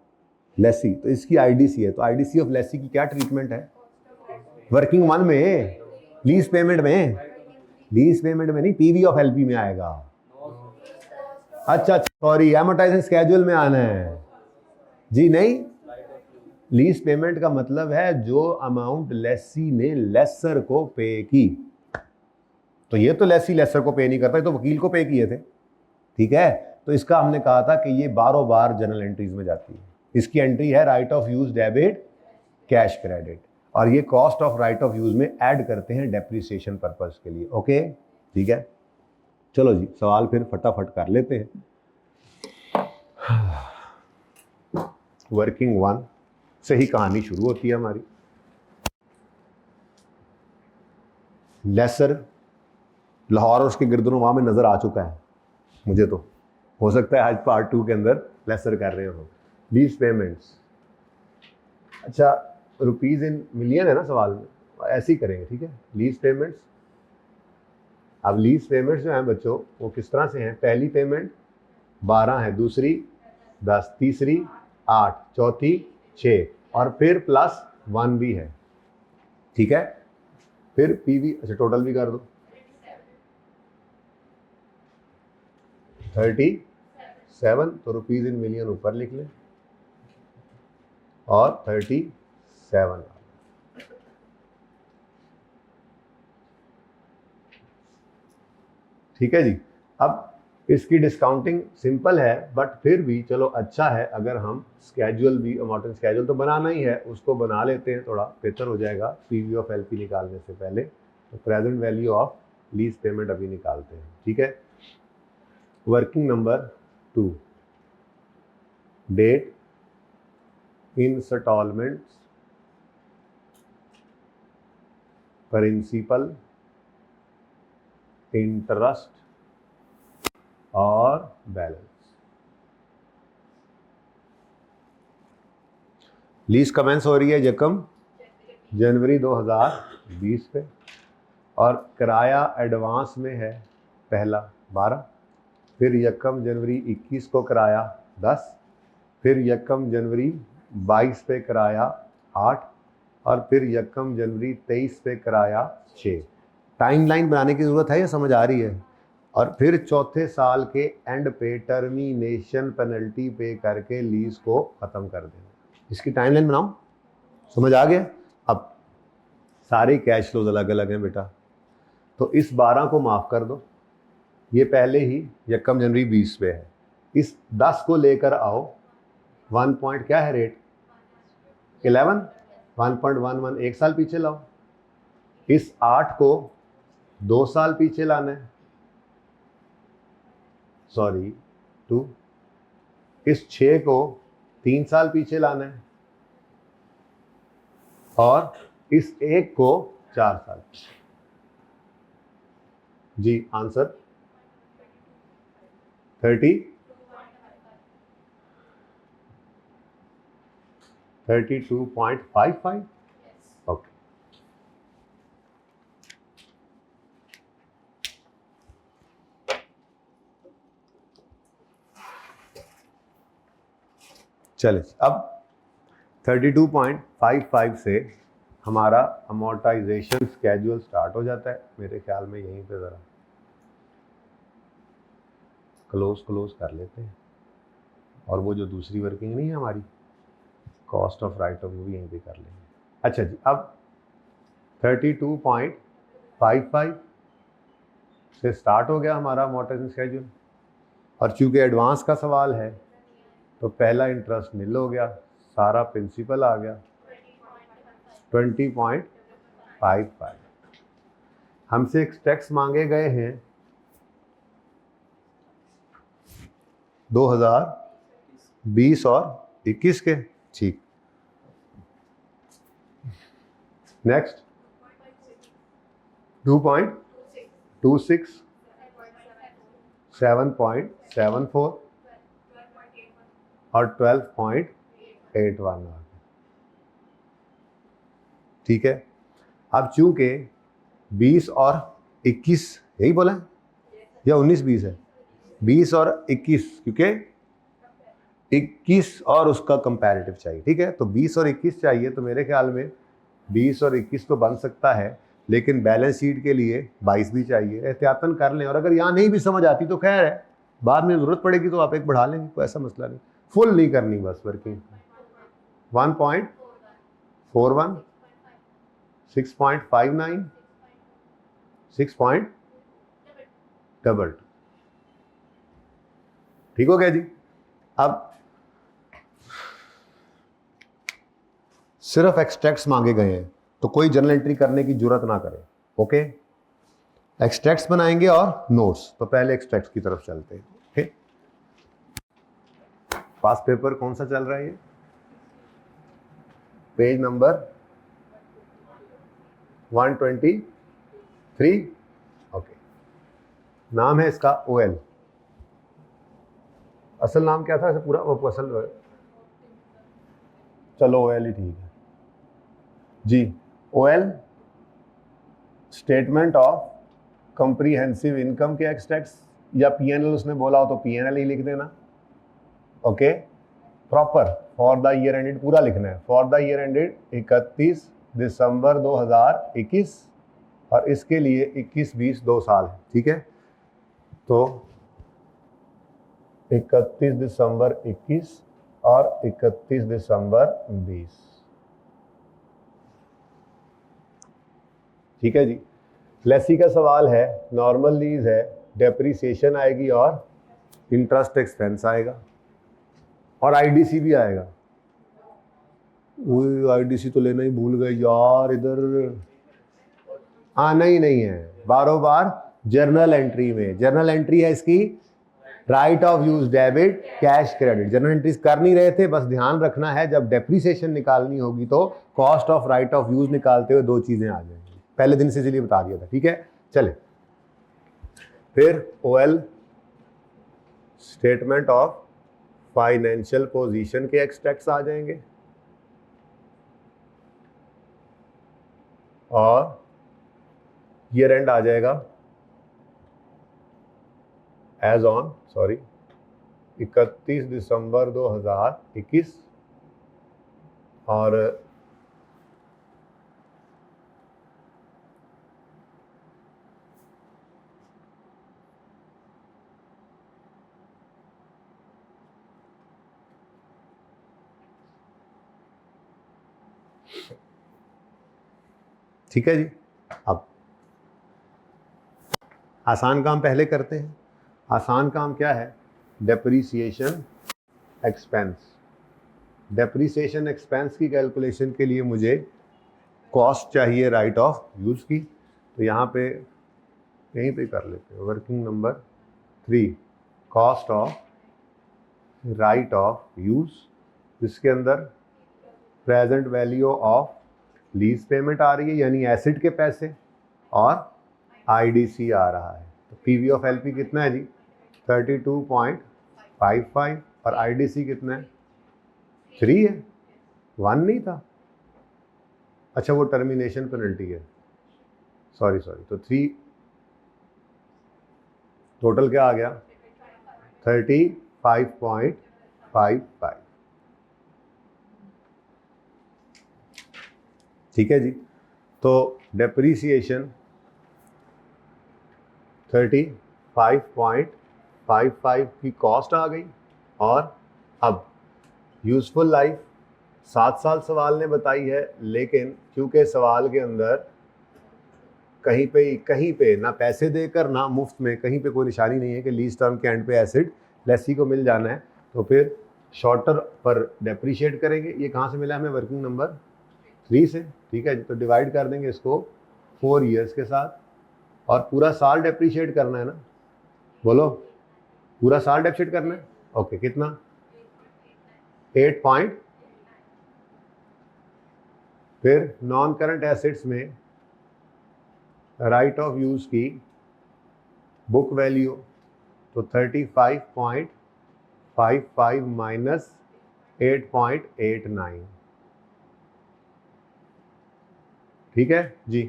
लेसी, तो इसकी आईडीसी है। तो आईडीसी ऑफ लेसी की क्या ट्रीटमेंट है? वर्किंग 1 में, लीज पेमेंट में, लीज पेमेंट में नहीं, पीवी ऑफ एलपी में आएगा। अच्छा सॉरी, एमोर्टाइजेशन स्केड्यूल में आना है जी। नहीं, लीज पेमेंट का मतलब है जो अमाउंट लेसी ने लेसर को पे की। तो ये तो लेसी लेसर को पे नहीं करता, ये तो वकील को पे किए थे। ठीक है, तो इसका हमने कहा था कि ये बारों बार जनरल एंट्रीज में जाती है। इसकी एंट्री है right of use debit cash credit, और ये cost of right of use में ऐड करते हैं डेप्रिसिएशन पर्पस के लिए। ओके, ठीक है, चलो जी सवाल फिर फटाफट कर लेते हैं। वर्किंग 1 से ही कहानी शुरू होती है हमारी। लेसर लाहौर और उसके गिरदोनवा में नजर आ चुका है मुझे, तो हो सकता है आज पार्ट 2 के अंदर लेसर कर रहे हो। लीज पेमेंट्स, अच्छा रुपीज इन मिलियन है ना सवाल में, ऐसे ही करेंगे। ठीक है, लीज पेमेंट्स। अब लीज पेमेंट्स जो हैं बच्चों, वो किस तरह से हैं? पहली पेमेंट 12 है, दूसरी 10, तीसरी 8, चौथी 6, और फिर प्लस 1 भी है। ठीक है, फिर पीवी, अच्छा टोटल भी कर दो, 37। तो रुपीज इन मिलियन ऊपर लिख लें और 37। ठीक है जी, अब इसकी डिस्काउंटिंग सिंपल है, बट फिर भी चलो अच्छा है अगर हम स्केड्यूल भी, अमाउंटिंग स्केड्यूल तो बनाना ही है, उसको बना लेते हैं, थोड़ा बेहतर हो जाएगा पीवी ऑफ एलपी निकालने से पहले। तो present value of lease payment अभी निकालते हैं। ठीक है, working number 2, date installments, principal, interest और बैलेंस। लीज कमेंस हो रही है यकम जनवरी 2020 पे, और किराया एडवांस में है पहला 12, फिर यकम जनवरी 21 को किराया 10, फिर यकम जनवरी 22 पे किराया 8, और फिर यकम जनवरी 23 पे किराया 6। टाइमलाइन बनाने की ज़रूरत है या समझ आ रही है? और फिर चौथे साल के एंड पे टर्मिनेशन पेनल्टी पे करके लीज को ख़त्म कर देना। इसकी टाइमलाइन बनाओ, समझ आ गया? अब सारे कैश फ्लोज अलग अलग हैं बेटा, तो इस 12 को माफ़ कर दो, ये पहले ही यकम जनवरी 20 पे है। इस 10 को लेकर आओ, 1 पॉइंट क्या है रेट? 11, 1.11 एक साल पीछे लाओ। इस 8 को 2 साल पीछे लाना है, सॉरी 2। इस 6 को 3 साल पीछे लाना है, और इस 1 को 4 साल। जी आंसर 30। 32.55 ओके। चलिए अब 32.55 से हमारा अमोर्टाइजेशन स्केड्यूल स्टार्ट हो जाता है। मेरे ख्याल में यहीं पे ज़रा क्लोज कर लेते हैं, और वो जो दूसरी वर्किंग नहीं है हमारी कॉस्ट ऑफ राइट ऑफ, वो भी यहीं पे कर लेंगे। अच्छा जी, अब 32.55 से स्टार्ट हो गया हमारा अमोर्टाइजेशन स्केड्यूल, और चूंकि एडवांस का सवाल है तो पहला इंटरेस्ट निल हो गया, सारा प्रिंसिपल आ गया 20.55। हमसे एक्सट्रैक्ट्स मांगे गए हैं 2020 और 21 के। ठीक, नेक्स्ट 2.26, 7.74 और 12.81। ठीक है, अब चूंकि 20 और 21 यही बोला है या 19-20 है? 20 और 21, क्योंकि 21 और उसका कंपैरेटिव चाहिए। ठीक है, तो 20 और 21 चाहिए, तो मेरे ख्याल में 20 और 21 तो बन सकता है, लेकिन बैलेंस शीट के लिए 22 भी चाहिए। एहतियातन कर लें, और अगर यहाँ नहीं भी समझ आती तो खैर है, बाद में ज़रूरत पड़ेगी तो आप एक बढ़ा लेंगे, कोई ऐसा मसला नहीं। फुल नहीं करनी बस वर्किंग। 1.41, 6.59, 6.22। ठीक हो गया जी। अब सिर्फ एक्सट्रैक्ट्स मांगे गए हैं, तो कोई जर्नल एंट्री करने की जरूरत ना करें। ओके, एक्सट्रैक्ट्स बनाएंगे और नोट्स। तो पहले एक्सट्रैक्ट्स की तरफ चलते हैं। ओके, पास पेपर कौन सा चल रहा है? ये पेज नंबर 123। ओके, नाम है इसका OL। असल नाम क्या था ऐसे पूरा? वो असल, चलो OL ही ठीक है जी। OL statement of comprehensive income के एक्सट्रैक्ट्स, या PNL उसने बोला हो तो PNL ही लिख देना। Okay, proper for the year ended पूरा लिखना है। फॉर द ईयर एंडेड 31 दिसंबर 2021, और इसके लिए 21-20 2 साल है। ठीक है, तो 31 दिसंबर 21 और 31 दिसंबर 20। ठीक है जी। लेसी का सवाल है, नॉर्मल लीज है, डेप्रीसिएशन आएगी और इंटरेस्ट एक्सपेंस आएगा, और IDC भी आएगा। वो IDC तो लेना ही भूल गए यार, इधर आना ही नहीं है। बारों बार जर्नल एंट्री में, जर्नल एंट्री है इसकी right of use debit cash credit. Journal entries कर नहीं रहे थे, बस ध्यान रखना है जब डेप्रीसिएशन निकालनी होगी तो cost of right of use निकालते हुए 2 चीजें आ जाएंगी। पहले दिन से इसलिए बता दिया था। ठीक है, चले फिर OL statement of financial position के एक्सट्रैक्ट्स आ जाएंगे, और ईयर एंड आ जाएगा एज ऑन 31 दिसंबर 2021, और ठीक है जी। अब आसान काम पहले करते हैं। आसान काम क्या है? Depreciation expense. डेप्रीसिएशन एक्सपेंस की कैलकुलेशन के लिए मुझे कॉस्ट चाहिए राइट ऑफ यूज़ की, तो यहाँ पे यहीं पे कर लेते हैं। Working number 3, cost of right of use, इसके अंदर present value of lease payment आ रही है, यानी एसिड के पैसे, और IDC आ रहा है। तो PV ऑफ LP कितना है जी? 32.55, और IDC कितना है? 3 है। 1 नहीं था, अच्छा वो टर्मिनेशन पेनल्टी है, सॉरी तो 3, टोटल क्या आ गया 35.55। ठीक है जी, तो डेप्रीसिएशन 35.55 की कॉस्ट आ गई। और अब यूजफुल लाइफ 7 साल सवाल ने बताई है, लेकिन क्योंकि सवाल के अंदर कहीं पे ना पैसे देकर ना मुफ्त में कहीं पे कोई निशानी नहीं है कि लीज टर्म के एंड पे एसिड लेसी को मिल जाना है, तो फिर शॉर्टर पर डेप्रीशिएट करेंगे। ये कहाँ से मिला हमें, वर्किंग नंबर 3 से। ठीक है, तो डिवाइड कर देंगे इसको 4 ईयर्स के साथ, और पूरा साल डेप्रीशिएट करना है ना, बोलो पूरा साल डेप्रीशिएट करना है। ओके, कितना 8 फिर नॉन करंट एसेट्स में राइट ऑफ यूज की बुक वैल्यू, तो 35.55 माइनस 8.89। ठीक है जी,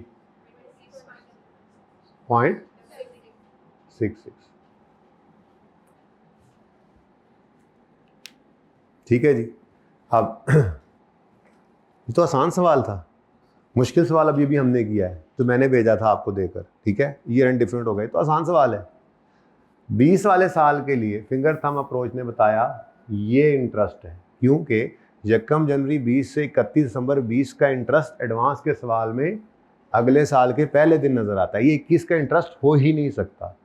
0.66। ठीक है जी। अब ये तो आसान सवाल था, मुश्किल सवाल अभी भी हमने किया है, तो मैंने भेजा था आपको देकर। ठीक है, ईयर एंड डिफरेंट हो गए, तो आसान सवाल है। 20 वाले साल के लिए फिंगर थंब अप्रोच ने बताया ये इंटरेस्ट है, क्योंकि यकम जनवरी 20 से 31 दिसंबर 20 का इंटरेस्ट एडवांस के सवाल में अगले साल के पहले दिन नजर आता है। ये 21 का इंटरेस्ट हो ही नहीं सकता।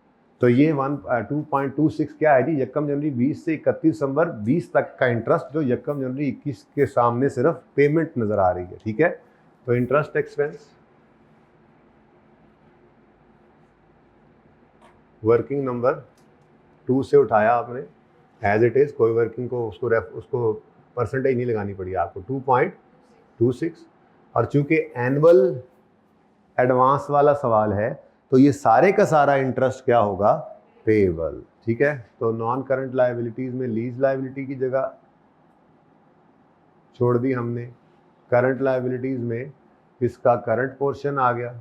तो ये 2.26 क्या है जी, यकम जनवरी 20 से 31 दिसंबर 20 तक का इंटरेस्ट, जो यकम जनवरी 21 के सामने सिर्फ पेमेंट नजर आ रही है। ठीक है, तो इंटरेस्ट एक्सपेंस वर्किंग नंबर 2 से उठाया आपने एज इट इज, कोई वर्किंग को उसको परसेंटेज नहीं लगानी पड़ी आपको, 2.26। और चूंकि एनुअल एडवांस वाला सवाल है, तो ये सारे का सारा इंटरेस्ट क्या होगा, पेएबल। ठीक है, तो नॉन करंट लायबिलिटीज में लीज लायबिलिटी की जगह छोड़ दी हमने, करंट लायबिलिटीज में इसका करंट पोर्शन आ गया,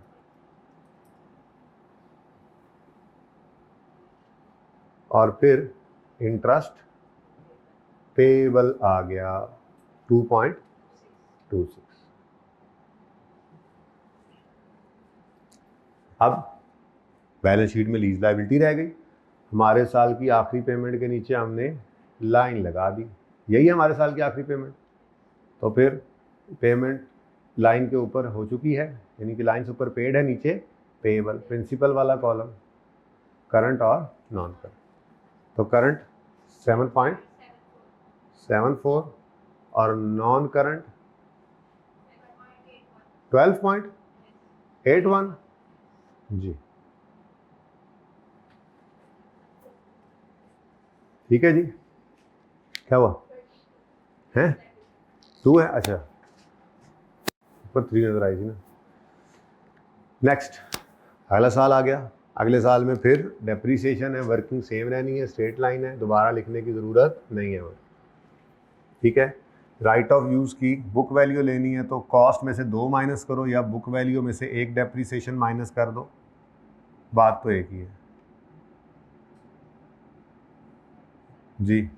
और फिर इंटरेस्ट पेएबल आ गया 2.26। अब बैलेंस शीट में लीज लायबिलिटी रह गई, हमारे साल की आखिरी पेमेंट के नीचे हमने लाइन लगा दी, यही हमारे साल की आखिरी पेमेंट। तो फिर पेमेंट लाइन के ऊपर हो चुकी है, यानी कि लाइन से ऊपर पेड है, नीचे पेएबल, प्रिंसिपल वाला कॉलम, करंट और नॉन करंट। तो करंट 7.74 और नॉन करंट 12.81 जी। ठीक है जी, क्या हुआ है, 2 है, अच्छा ऊपर 3 नजर आई थी ना। नेक्स्ट अगला साल आ गया, अगले साल में फिर डेप्रीसिएशन है, वर्किंग सेम रहनी है, स्ट्रेट लाइन है, दोबारा लिखने की ज़रूरत नहीं है। ठीक है, राइट ऑफ यूज़ की बुक वैल्यू लेनी है, तो कॉस्ट में से 2 माइनस करो या बुक वैल्यू में से 1 डेप्रीसिएशन माइनस कर दो, बात तो एक ही है जी।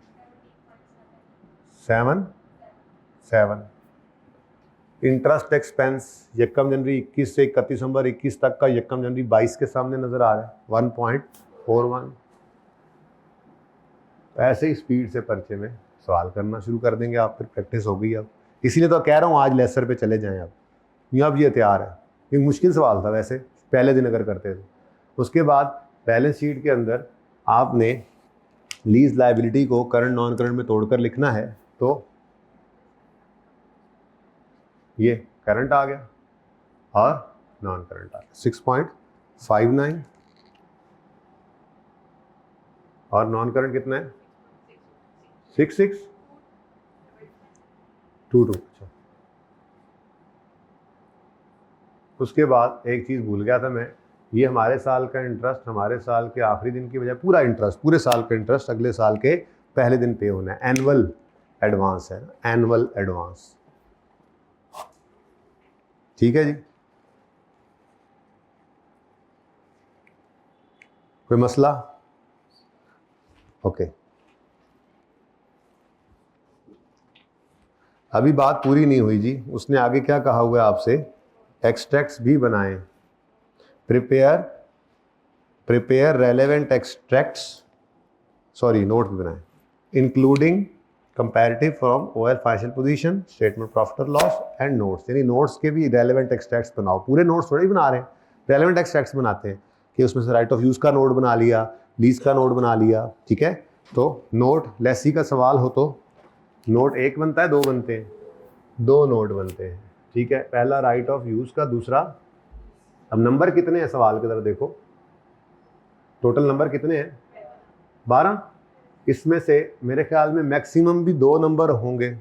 7 इंटरेस्ट एक्सपेंस यकम जनवरी 21 से 31 दिसंबर 21 तक का यकम जनवरी 22 के सामने नजर आ रहा है 1.41। तो ऐसे ही स्पीड से पर्चे में सवाल करना शुरू कर देंगे आप, फिर प्रैक्टिस हो गई। अब इसीलिए तो कह रहा हूँ आज लेक्चर पे चले जाएं आप, अब ये तैयार है। ये मुश्किल सवाल था वैसे पहले दिन अगर करते थे। उसके बाद बैलेंस शीट के अंदर आपने लीज लायबिलिटी को करंट नॉन करंट में तोड़कर लिखना है, तो ये करंट आ गया और नॉन करंट आ गया 6.59, और नॉन करंट कितना है 6622। अच्छा, उसके बाद एक चीज़ भूल गया था मैं, ये हमारे साल का इंटरेस्ट हमारे साल के आखिरी दिन की बजाय पूरा इंटरेस्ट, पूरे साल का इंटरेस्ट अगले साल के पहले दिन पे होना है। एनुअल एडवांस है, एनुअल एडवांस। ठीक है जी, कोई मसला? ओके, अभी बात पूरी नहीं हुई जी, उसने आगे क्या कहा हुआ है आपसे, एक्सट्रैक्ट्स भी बनाएं, prepare relevant extracts, sorry note भी बनाएं, including comparative from all financial position, statement profit और लॉस एंड नोट्स, यानी नोट्स के भी रेलेवेंट एक्सट्रैक्ट्स बनाओ, पूरे नोट्स थोड़ी बना रहे हैं, रेलेवेंट एक्सट्रैक्ट्स बनाते हैं कि उसमें से राइट ऑफ यूज का नोट बना लिया, लीज का नोट बना लिया, ठीक है। तो नोट लेसी का सवाल हो तो नोट एक बनता है, दो बनते हैं, दो नोट बनते हैं, ठीक है। पहला राइट ऑफ यूज का, दूसरा, अब नंबर कितने हैं सवाल की तरफ देखो, टोटल नंबर कितने हैं, 12, इसमें से मेरे ख्याल में मैक्सिमम भी 2 नंबर होंगे,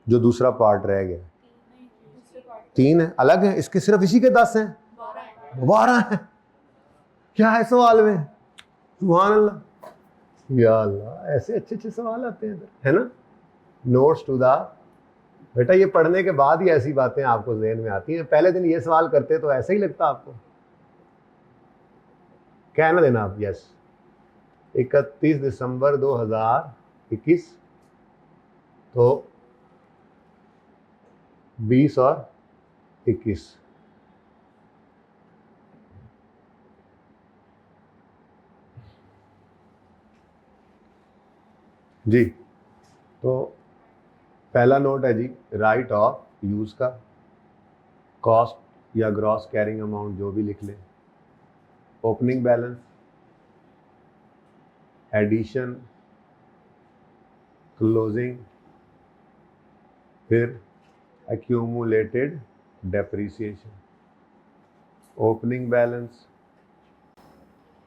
जो दूसरा पार्ट रह गया 3 है, अलग है, इसके सिर्फ इसी के 10 हैं, 12 है, क्या है सवाल में, सुभान अल्लाह, या अल्लाह, ऐसे अच्छे अच्छे सवाल आते हैं इधर, है ना। नोट्स टू द, बेटा ये पढ़ने के बाद ही ऐसी बातें आपको ज़हन में आती हैं, पहले दिन ये सवाल करते तो ऐसे ही लगता आपको, क्या ना देना आप, यस। 31 दिसंबर 2021, तो 20 और 21, जी। तो पहला नोट है जी राइट ऑफ यूज का, कॉस्ट या ग्रॉस कैरिंग अमाउंट जो भी लिख लें, ओपनिंग बैलेंस, एडिशन, क्लोजिंग, फिर accumulated depreciation, opening balance,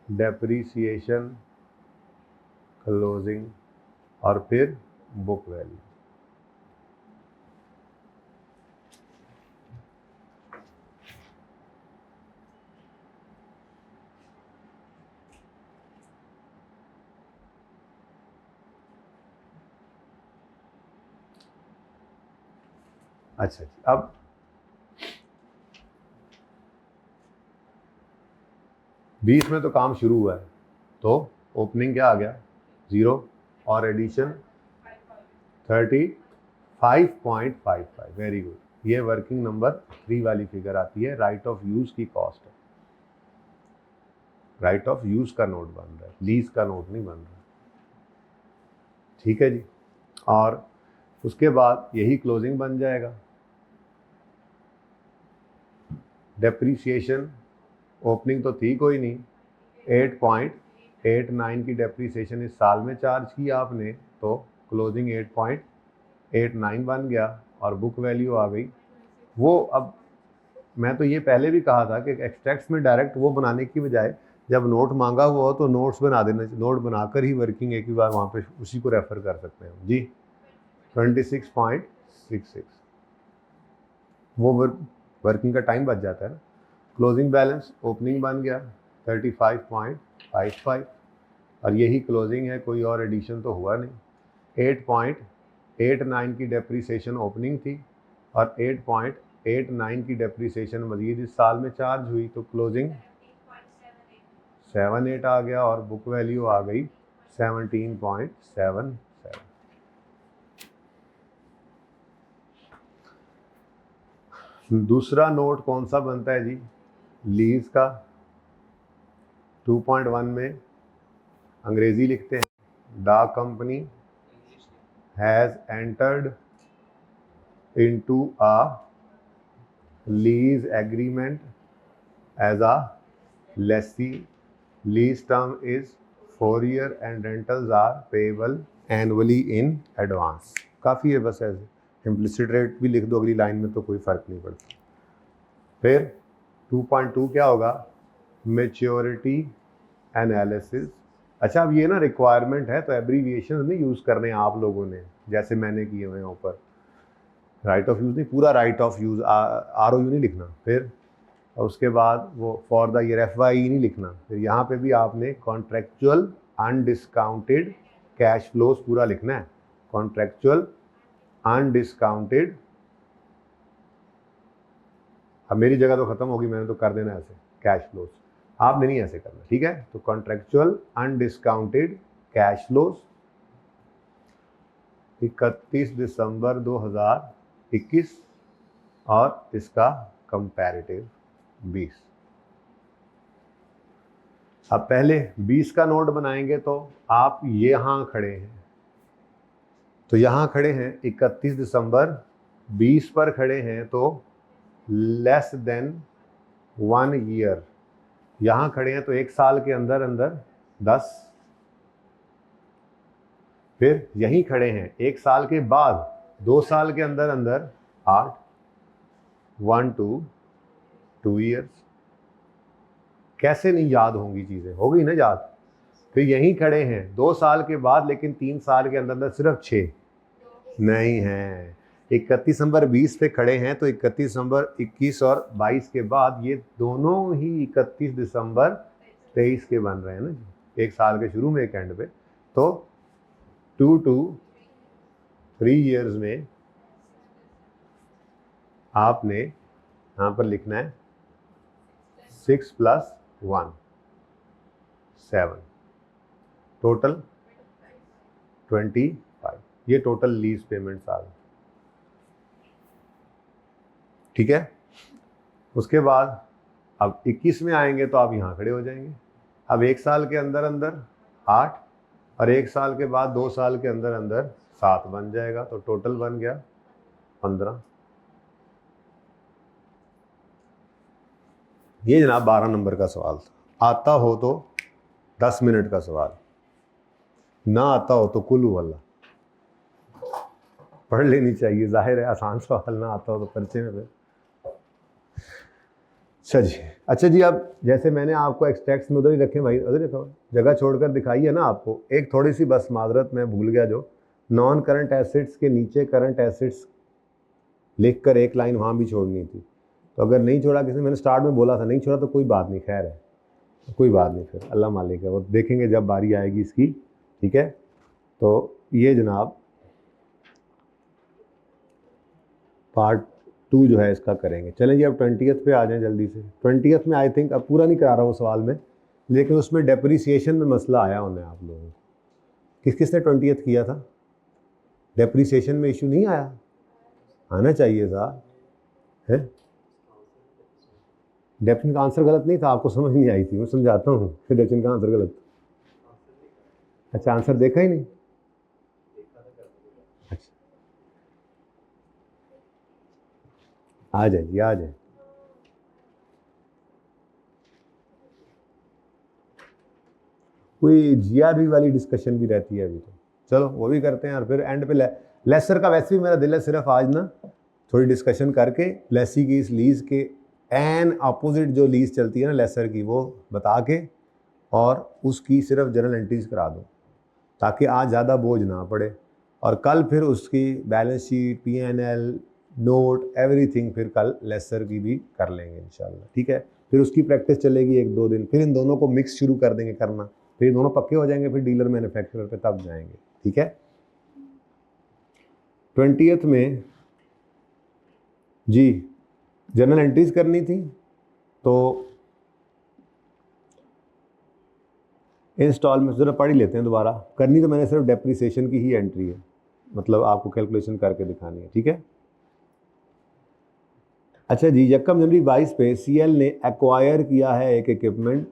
depreciation, closing, और फिर बुक वैल्यू। अच्छा जी, अब बीस में तो काम शुरू हुआ है, तो ओपनिंग क्या आ गया, 0, और एडिशन 35.55, वेरी गुड, ये वर्किंग नंबर 3 वाली फिगर आती है, राइट ऑफ यूज की कॉस्ट है, राइट ऑफ यूज का नोट बन रहा है, लीज का नोट नहीं बन रहा, ठीक है जी। और उसके बाद यही क्लोजिंग बन जाएगा, डेप्रीसिएशन, ओपनिंग तो थी कोई नहीं, 8.89 की डेप्रीसिएशन इस साल में चार्ज की आपने, तो क्लोजिंग 8.89 बन गया, और बुक वैल्यू आ गई वो। अब मैं तो ये पहले भी कहा था कि एक्सट्रैक्ट्स में डायरेक्ट वो बनाने की बजाय जब नोट मांगा हुआ हो तो नोट्स बना देना, नोट बनाकर ही वर्किंग एक ही बार वहाँ पे उसी को रेफर कर सकते हैं जी। 26.66 वो वर्किंग का टाइम बच जाता है ना। क्लोजिंग बैलेंस, ओपनिंग बन गया 35.55, और यही क्लोजिंग है, कोई और एडिशन तो हुआ नहीं। 8.89 की डेप्रीसिएशन ओपनिंग थी, और 8.89 की डेप्रीसिएशन मजीद इस साल में चार्ज हुई, तो क्लोजिंग 78 आ गया, और बुक वैल्यू आ गई 17.77। दूसरा नोट कौन सा बनता है जी, लीज का। 2.1 में अंग्रेजी लिखते हैं, the company has entered into a lease agreement as a lessee, lease term is 4 year and rentals are payable annually in advance. काफ़ी है, बस ऐसे इम्प्लिसिट रेट भी लिख दो अगली लाइन में तो कोई फ़र्क नहीं पड़ता। फिर 2.2 क्या होगा, मैच्योरिटी एनालिसिस। अच्छा, अब ये ना रिक्वायरमेंट है, तो एब्रीविएशन नहीं यूज़ करने आप लोगों ने, जैसे मैंने किए हुए हैं ऊपर, राइट ऑफ यूज़ नहीं, पूरा राइट ऑफ यूज़, ROU नहीं लिखना, फिर उसके बाद वो फॉर द ईयर FYE नहीं लिखना, फिर यहाँ पे भी आपने कॉन्ट्रेक्चुअल अनडिस्काउंटेड कैश फ्लोज पूरा लिखना है, कॉन्ट्रेक्चुअल अनडिस्काउंटेड, अब मेरी जगह तो खत्म होगी, मैंने तो कर देना ऐसे कैश फ्लोज, आपने नहीं ऐसे करना, ठीक है। तो कॉन्ट्रेक्चुअल अनडिस्काउंटेड कैश फ्लोज 31 दिसंबर 2021 और इसका कंपैरेटिव 20। अब पहले 20 का नोट बनाएंगे तो आप यहाँ खड़े हैं, तो यहाँ खड़े हैं 31 दिसंबर 20 पर खड़े हैं तो लेस देन 1 ईयर, यहाँ खड़े हैं तो 1 साल के अंदर अंदर 10, फिर यहीं खड़े हैं 1 साल के बाद 2 साल के अंदर अंदर 8, 1 to 2 ईयर्स। कैसे नहीं याद होंगी चीज़ें, हो गई ना याद। फिर यहीं खड़े हैं 2 साल के बाद, लेकिन 3 साल के अंदर अंदर सिर्फ 6 नहीं है। 31 दिसंबर 20 पे खड़े हैं तो 31 दिसंबर 21 और 22 के बाद ये दोनों ही 31 दिसंबर 23 के बन रहे हैं ना जी, 1 साल के शुरू में एक एंड पे। तो 2 to 3 ईयर्स में आपने यहाँ पर लिखना है 6 + 1 7, टोटल 25। ये टोटल लीज पेमेंट्स आ गए, ठीक है। उसके बाद अब 21 में आएंगे तो आप यहाँ खड़े हो जाएंगे। अब 1 साल के अंदर अंदर 8 और 1 साल के बाद 2 साल के अंदर अंदर 7 बन जाएगा, तो टोटल बन गया 15। ये जनाब 12 नंबर का सवाल था। आता हो तो 10 मिनट का सवाल, ना आता हो तो कुल्लू वाला पढ़ लेनी चाहिए, जाहिर है आसान सवाल ना आता हो तो पर्चे में फिर। अच्छा जी, अब जैसे मैंने आपको एक्सट्रैक्ट्स में उधर ही रखे भाई, उधर रखा जगह छोड़कर दिखाई है ना आपको। एक थोड़ी सी बस माजरत मैं भूल गया, जो नॉन करंट एसेट्स के नीचे करंट एसेट्स लिखकर एक लाइन वहाँ भी छोड़नी थी। तो अगर नहीं छोड़ा किसी, मैंने स्टार्ट में बोला था नहीं छोड़ा तो कोई बात नहीं, खैर है कोई बात नहीं, फिर अल्लाह मालिक है, वो देखेंगे जब बारी आएगी इसकी, ठीक है। तो ये जनाब पार्ट 2 जो है इसका करेंगे। चलें जी अब 20th पे आ जाएं जल्दी से। 20th में आई थिंक, अब पूरा नहीं करा रहा हूँ सवाल में, लेकिन उसमें डेप्रीसिएशन में मसला आया होना आप लोगों को। किसने 20th किया था? डेप्रीसिएशन में इशू नहीं आया? आना चाहिए था, है? डेफिनेशन का आंसर गलत नहीं था, आपको समझ नहीं आई थी, मैं समझाता हूँ। फिर डेफिनेशन का आंसर गलत, अच्छा आंसर देखा ही नहीं, अच्छा आ जाए जी, आ जाए। कोई जीआरबी वाली डिस्कशन भी रहती है अभी तो, चलो वो भी करते हैं। और फिर एंड पे लेसर का वैसे भी मेरा दिल है सिर्फ आज ना थोड़ी डिस्कशन करके लेसी की इस लीज के एन अपोजिट जो लीज चलती है ना लेसर की, वो बता के और उसकी सिर्फ जर्नल एंट्रीज करा दूँ, ताकि आज ज़्यादा बोझ ना पड़े। और कल फिर उसकी balance sheet, PNL, note, everything फिर कल लेसर की भी कर लेंगे इंशाल्लाह, ठीक है। फिर उसकी प्रैक्टिस चलेगी 1-2 दिन, फिर इन दोनों को मिक्स शुरू कर देंगे करना, फिर ये दोनों पक्के हो जाएंगे, फिर डीलर मैन्युफैक्चरर पे तब जाएंगे, ठीक है। 20th में जी जर्नल एंट्रीज करनी थी, तो इंस्टॉलमेंट ज़रा पढ़ ही लेते हैं दोबारा। करनी तो मैंने सिर्फ डेप्रीसिएशन की ही एंट्री है, मतलब आपको कैलकुलेशन करके दिखानी है, ठीक है। अच्छा जी, 1 जनवरी 22 पे सीएल ने एक्वायर किया है एक इक्विपमेंट,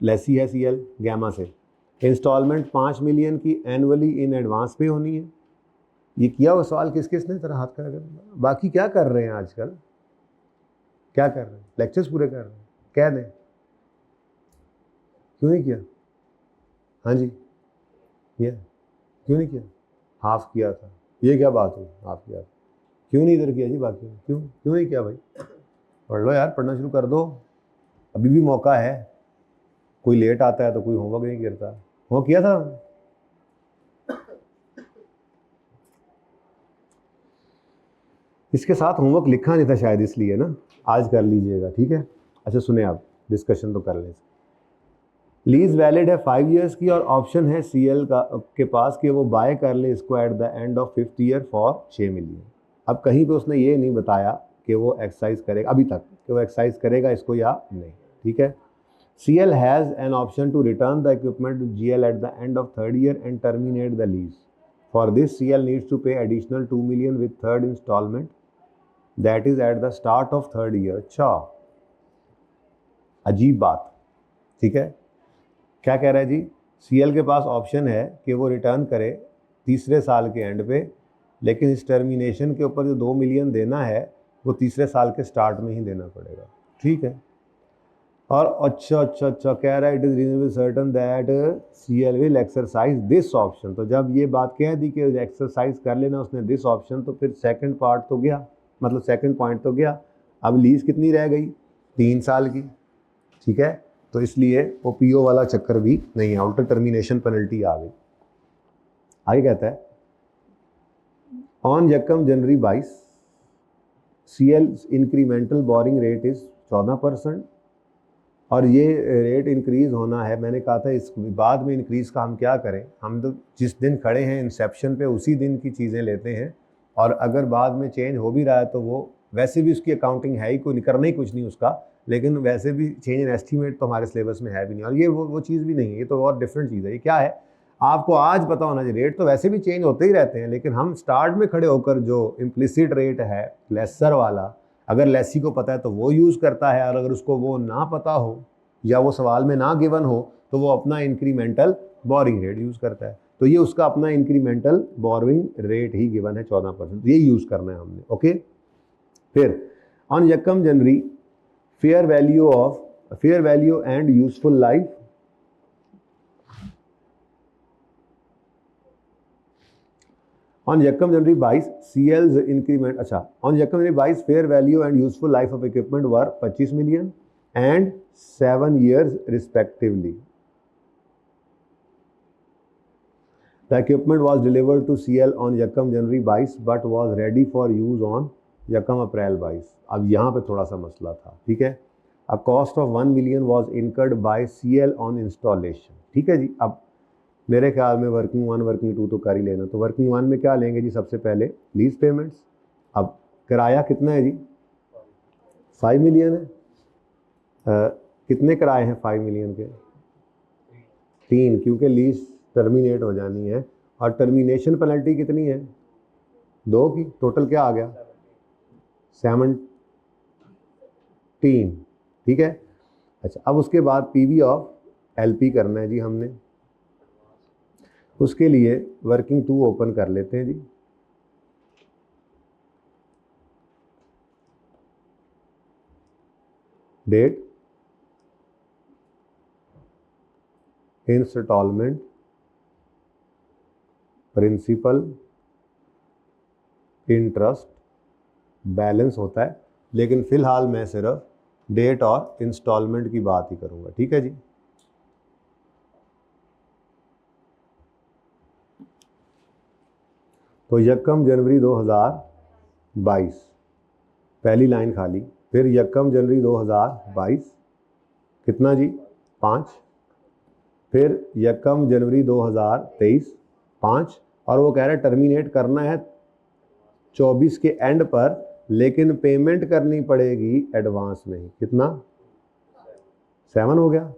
लेसी है सीएल गैमा से। इंस्टॉलमेंट 5 मिलियन की एनुअली इन एडवांस पे होनी है। ये किया हुआ सवाल किस किसने तरह हाथ कर, बाकी क्या कर रहे हैं आजकल, क्या कर रहे हैं? लेक्चर्स पूरे कर रहे हैं, कह दें क्यों नहीं किया? हाँ जी, किया क्यों नहीं किया? हाफ किया था, ये क्या बात हुई? हाफ किया था, क्यों नहीं इधर किया जी? बाकी क्यों नहीं किया भाई? पढ़ लो यार, पढ़ना शुरू कर दो, अभी भी मौका है। कोई लेट आता है तो कोई होमवर्क नहीं करता। होमवर्क किया था? इसके साथ होमवर्क लिखा नहीं था शायद, इसलिए ना, आज कर लीजिएगा, ठीक है। अच्छा सुने, आप डिस्कशन तो कर लें। लीज वैलिड है 5 ईयर्स की और ऑप्शन है सीएल के पास कि वो बाय कर ले इसको eight the end of 5th year for 6 million. अब कहीं पे उसने ये नहीं बताया कि वो एक्सरसाइज करेगा, अभी तक कि वो एक्सरसाइज करेगा इसको या नहीं, ठीक है। CL has an option to return the equipment to GL at the end of third year and terminate the lease. For this CL needs to pay additional 2 million with third instalment that is at the start of third year. अच्छा, अजीब बात, ठीक है। क्या कह रहा है जी, CL के पास ऑप्शन है कि वो रिटर्न करे तीसरे साल के एंड पे, लेकिन इस टर्मिनेशन के ऊपर जो 2 million देना है वो तीसरे साल के स्टार्ट में ही देना पड़ेगा, ठीक है। और अच्छा कह रहा है it is reasonable certain that CL will exercise this option. तो जब ये बात कह दी कि एक्सरसाइज कर लेना उसने दिस ऑप्शन, तो फिर सेकंड पार्ट तो गया, मतलब सेकंड पॉइंट तो गया। अब लीज कितनी रह गई, 3 साल की, ठीक है। तो इसलिए वो PO वाला चक्कर भी नहीं है, आउटर टर्मिनेशन पेनल्टी आ गई। आगे कहता है ऑन यकम January 22 CL incremental boring rate is 14%, और ये रेट इंक्रीज़ होना है। मैंने कहा था इस बाद में इंक्रीज़ का हम क्या करें, हम तो जिस दिन खड़े हैं इंसेप्शन पे उसी दिन की चीज़ें लेते हैं, और अगर बाद में चेंज हो भी रहा है तो वो वैसे भी उसकी अकाउंटिंग है ही, कोई करना ही कुछ नहीं उसका, लेकिन वैसे भी चेंज इन एस्टीमेट तो हमारे सिलेबस में है भी नहीं, और ये वो चीज़ भी नहीं है, ये तो और डिफरेंट चीज़ है। ये क्या है, आपको आज पता होना चाहिए, रेट तो वैसे भी चेंज होते ही रहते हैं, लेकिन हम स्टार्ट में खड़े होकर जो इम्प्लिसिट रेट है लेसर वाला, अगर लेसी को पता है तो वो यूज़ करता है, और अगर उसको वो ना पता हो या वो सवाल में ना गिवन हो तो वो अपना इंक्रीमेंटल बोरिंग रेट यूज़ करता है। तो ये उसका अपना इंक्रीमेंटल बोरिंग रेट ही गिवन है 14%, ये यूज़ करना है हमने, ओके। फिर ऑन यकम January fair value and useful life, on यकम जनवरी 22 CL's इंक्रीमेंट, अच्छा, ऑन यकम January 22 fair value and useful life of equipment were 25 million and 7 years respectively. The equipment was delivered to CL on Yakam January 22 but was ready for use on Yakam April 22. अब यहाँ पे थोड़ा सा मसला था, ठीक है। A cost of 1 million was incurred by CL on installation, ठीक है जी। अब मेरे ख्याल में वर्किंग 1 वर्किंग 2 तो कर ही लेना, तो वर्किंग 1 में क्या लेंगे जी, सबसे पहले लीज पेमेंट्स। अब किराया कितना है जी, 5 million है। कितने किराए हैं 5 million के, 3, क्योंकि लीज टर्मिनेट हो जानी है, और टर्मिनेशन पेनल्टी कितनी है, 2 की, टोटल क्या आ गया 17, ठीक है। अच्छा, अब उसके बाद PV ऑफ LP करना है जी हमने, उसके लिए वर्किंग 2 ओपन कर लेते हैं जी। Date, instalment, principal, interest, balance होता है, लेकिन फिलहाल मैं सिर्फ डेट और इंस्टॉलमेंट की बात ही करूंगा, ठीक है जी। तो यकम जनवरी 2022 पहली लाइन खाली, फिर यकम जनवरी 2022 कितना जी 5, फिर यकम जनवरी 2023 5, और वो कह रहा है टर्मिनेट करना है 24 के एंड पर, लेकिन पेमेंट करनी पड़ेगी एडवांस में ही, कितना 7 हो गया।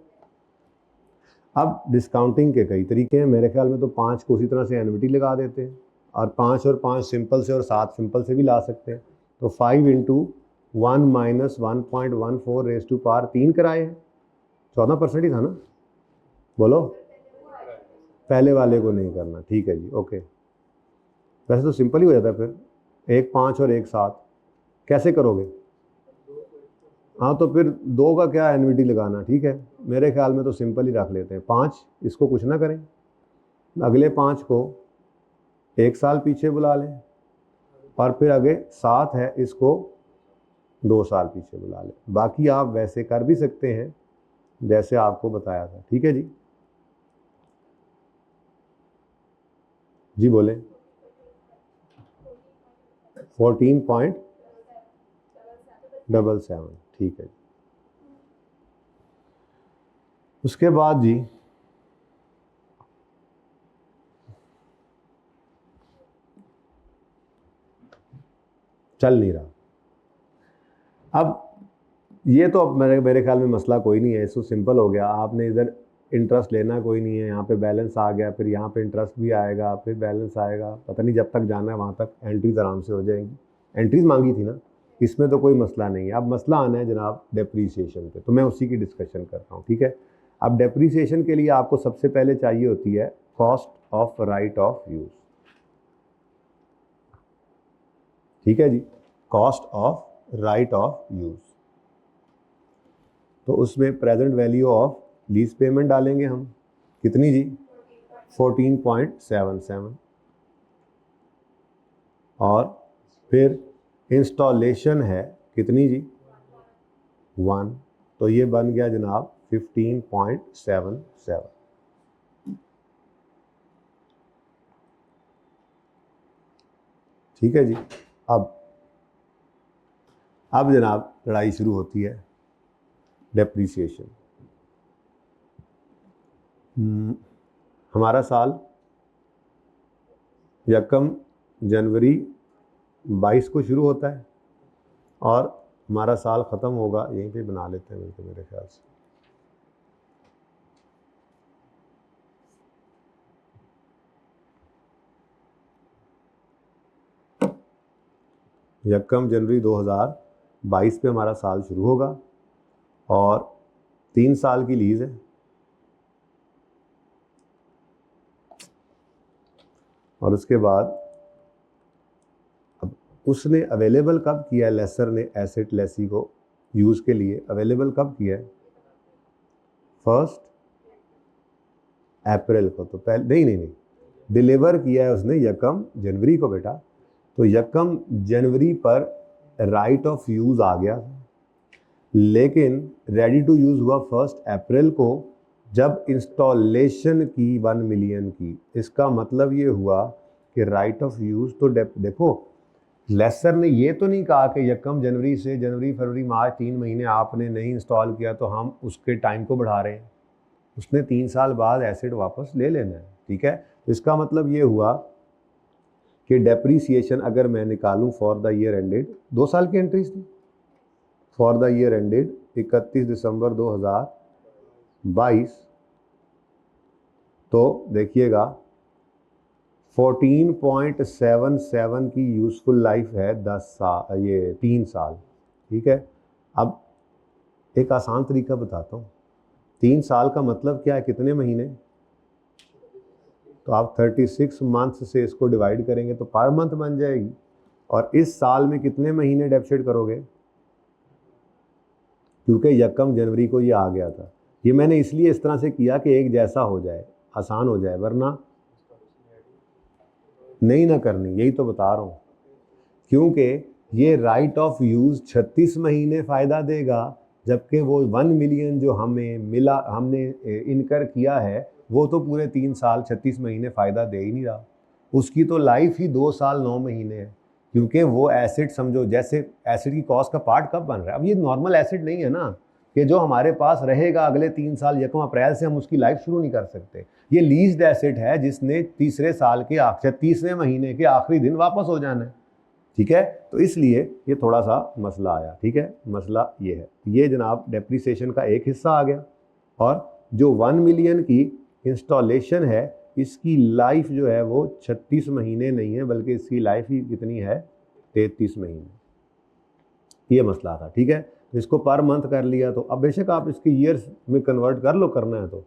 अब डिस्काउंटिंग के कई तरीके हैं, मेरे ख्याल में तो 5 को उसी तरह से एनविटी लगा देते हैं, और 5 और 5 सिंपल से और 7 सिंपल से भी ला सकते हैं। तो 5 into 1 minus 1.14 raise to power 3 कराए हैं, 14% ही था ना, बोलो, पहले वाले को नहीं करना, ठीक है जी, ओके। वैसे तो सिंपल ही हो जाता है फिर, एक 5 और एक 7 कैसे करोगे, हाँ तो फिर 2 का क्या एनविटी लगाना, ठीक है। मेरे ख्याल में तो सिंपल ही रख लेते हैं, 5 इसको कुछ ना करें, अगले 5 को 1 साल पीछे बुला लें, और फिर आगे 7 है इसको 2 साल पीछे बुला लें। बाकी आप वैसे कर भी सकते हैं जैसे आपको बताया था, ठीक है जी। जी बोले, 14.77, ठीक है। उसके बाद जी चल नहीं रहा, अब ये तो अब मेरे ख्याल में मसला कोई नहीं है, इसको सिंपल हो गया। आपने इधर इंटरेस्ट लेना कोई नहीं है, यहाँ पे बैलेंस आ गया, फिर यहाँ पे इंटरेस्ट भी आएगा, फिर बैलेंस आएगा, पता नहीं जब तक जाना है वहाँ तक एंट्रीज आराम से हो जाएंगी। एंट्रीज मांगी थी ना, इसमें तो कोई मसला नहीं है। अब मसला आना है जनाब डेप्रीसिएशन पे, तो मैं उसी की डिस्कशन करता हूँ, ठीक है। अब डेप्रीसिएशन के लिए आपको सबसे पहले चाहिए होती है cost of right of use, ठीक है जी, cost of right of use. तो उसमें present value of lease payment डालेंगे हम, कितनी जी, 14.77, और फिर इंस्टॉलेशन है कितनी जी, 1, तो ये बन गया जनाब 15.77। ठीक है जी। अब जनाब लड़ाई शुरू होती है डेप्रीसिएशन। हमारा साल 1 जनवरी 22 को शुरू होता है और हमारा साल ख़त्म होगा, यहीं पे बना लेते हैं मेरे ख्याल से, यकम जनवरी 2022 पे हमारा साल शुरू होगा और 3 साल की लीज़ है। और उसके बाद अब उसने अवेलेबल कब किया है, लेसर ने एसेट लेसी को यूज़ के लिए अवेलेबल कब किया है, 1 अप्रैल को। तो पहले नहीं, डिलीवर किया है उसने 1 जनवरी को बेटा। तो 1 जनवरी पर राइट ऑफ यूज़ आ गया, लेकिन रेडी टू यूज़ हुआ 1 अप्रैल को, जब इंस्टॉलेशन की 1 मिलियन की। इसका मतलब ये हुआ कि राइट ऑफ यूज़ तो देखो, लेसर ने ये तो नहीं कहा कि 1 जनवरी से जनवरी फरवरी मार्च 3 महीने आपने नहीं इंस्टॉल किया तो हम उसके टाइम को बढ़ा रहे हैं। उसने 3 साल बाद एसेट वापस ले लेना है, ठीक है। तो इसका मतलब ये हुआ कि डेप्रीसिएशन अगर मैं निकालूं फॉर द ईयर एंडेड, 2 साल की एंट्रीज थी, फॉर द ईयर एंडेड 31 दिसंबर 2022, तो देखिएगा 14.77 की यूज़फुल लाइफ है 10 साल, ये 3 साल, ठीक है। अब एक आसान तरीका बताता हूँ, 3 साल का मतलब क्या है, कितने महीने, तो आप 36 मंथ से इसको डिवाइड करेंगे तो पर मंथ बन जाएगी। और इस साल में कितने महीने डेप्सिट करोगे, क्योंकि 1 जनवरी को ये आ गया था। ये मैंने इसलिए इस तरह से किया कि एक जैसा हो जाए, आसान हो जाए, वरना नहीं ना करनी, यही तो बता रहा हूँ। क्योंकि ये राइट ऑफ यूज़ 36 महीने फ़ायदा देगा, जबकि वो 1 मिलियन जो हमें मिला, हमने इनकर किया है, वो तो पूरे 3 साल 36 महीने फ़ायदा दे ही नहीं रहा। उसकी तो लाइफ ही 2 साल 9 महीने है, क्योंकि वो एसेट समझो, जैसे एसेट की कॉस्ट का पार्ट कब बन रहा है। अब ये नॉर्मल एसेट नहीं है ना कि जो हमारे पास रहेगा अगले 3 साल, 1 अप्रैल से हम उसकी लाइफ शुरू नहीं कर सकते। ये लीज्ड एसेट है जिसने तीसरे साल के 30वें महीने के आखिरी दिन वापस हो जाना है, ठीक है। तो इसलिए ये थोड़ा सा मसला आया, ठीक है। मसला ये है, ये जनाब डेप्रीसिएशन का एक हिस्सा आ गया। और जो 1 मिलियन की इंस्टॉलेशन है, इसकी लाइफ जो है वो 36 महीने नहीं है, बल्कि इसकी लाइफ ही कितनी है, 33 महीने। ये मसला था, ठीक है। तो इसको पर मंथ कर लिया, तो अब बेशक आप इसकी ईयर्स में कन्वर्ट कर लो, करना है तो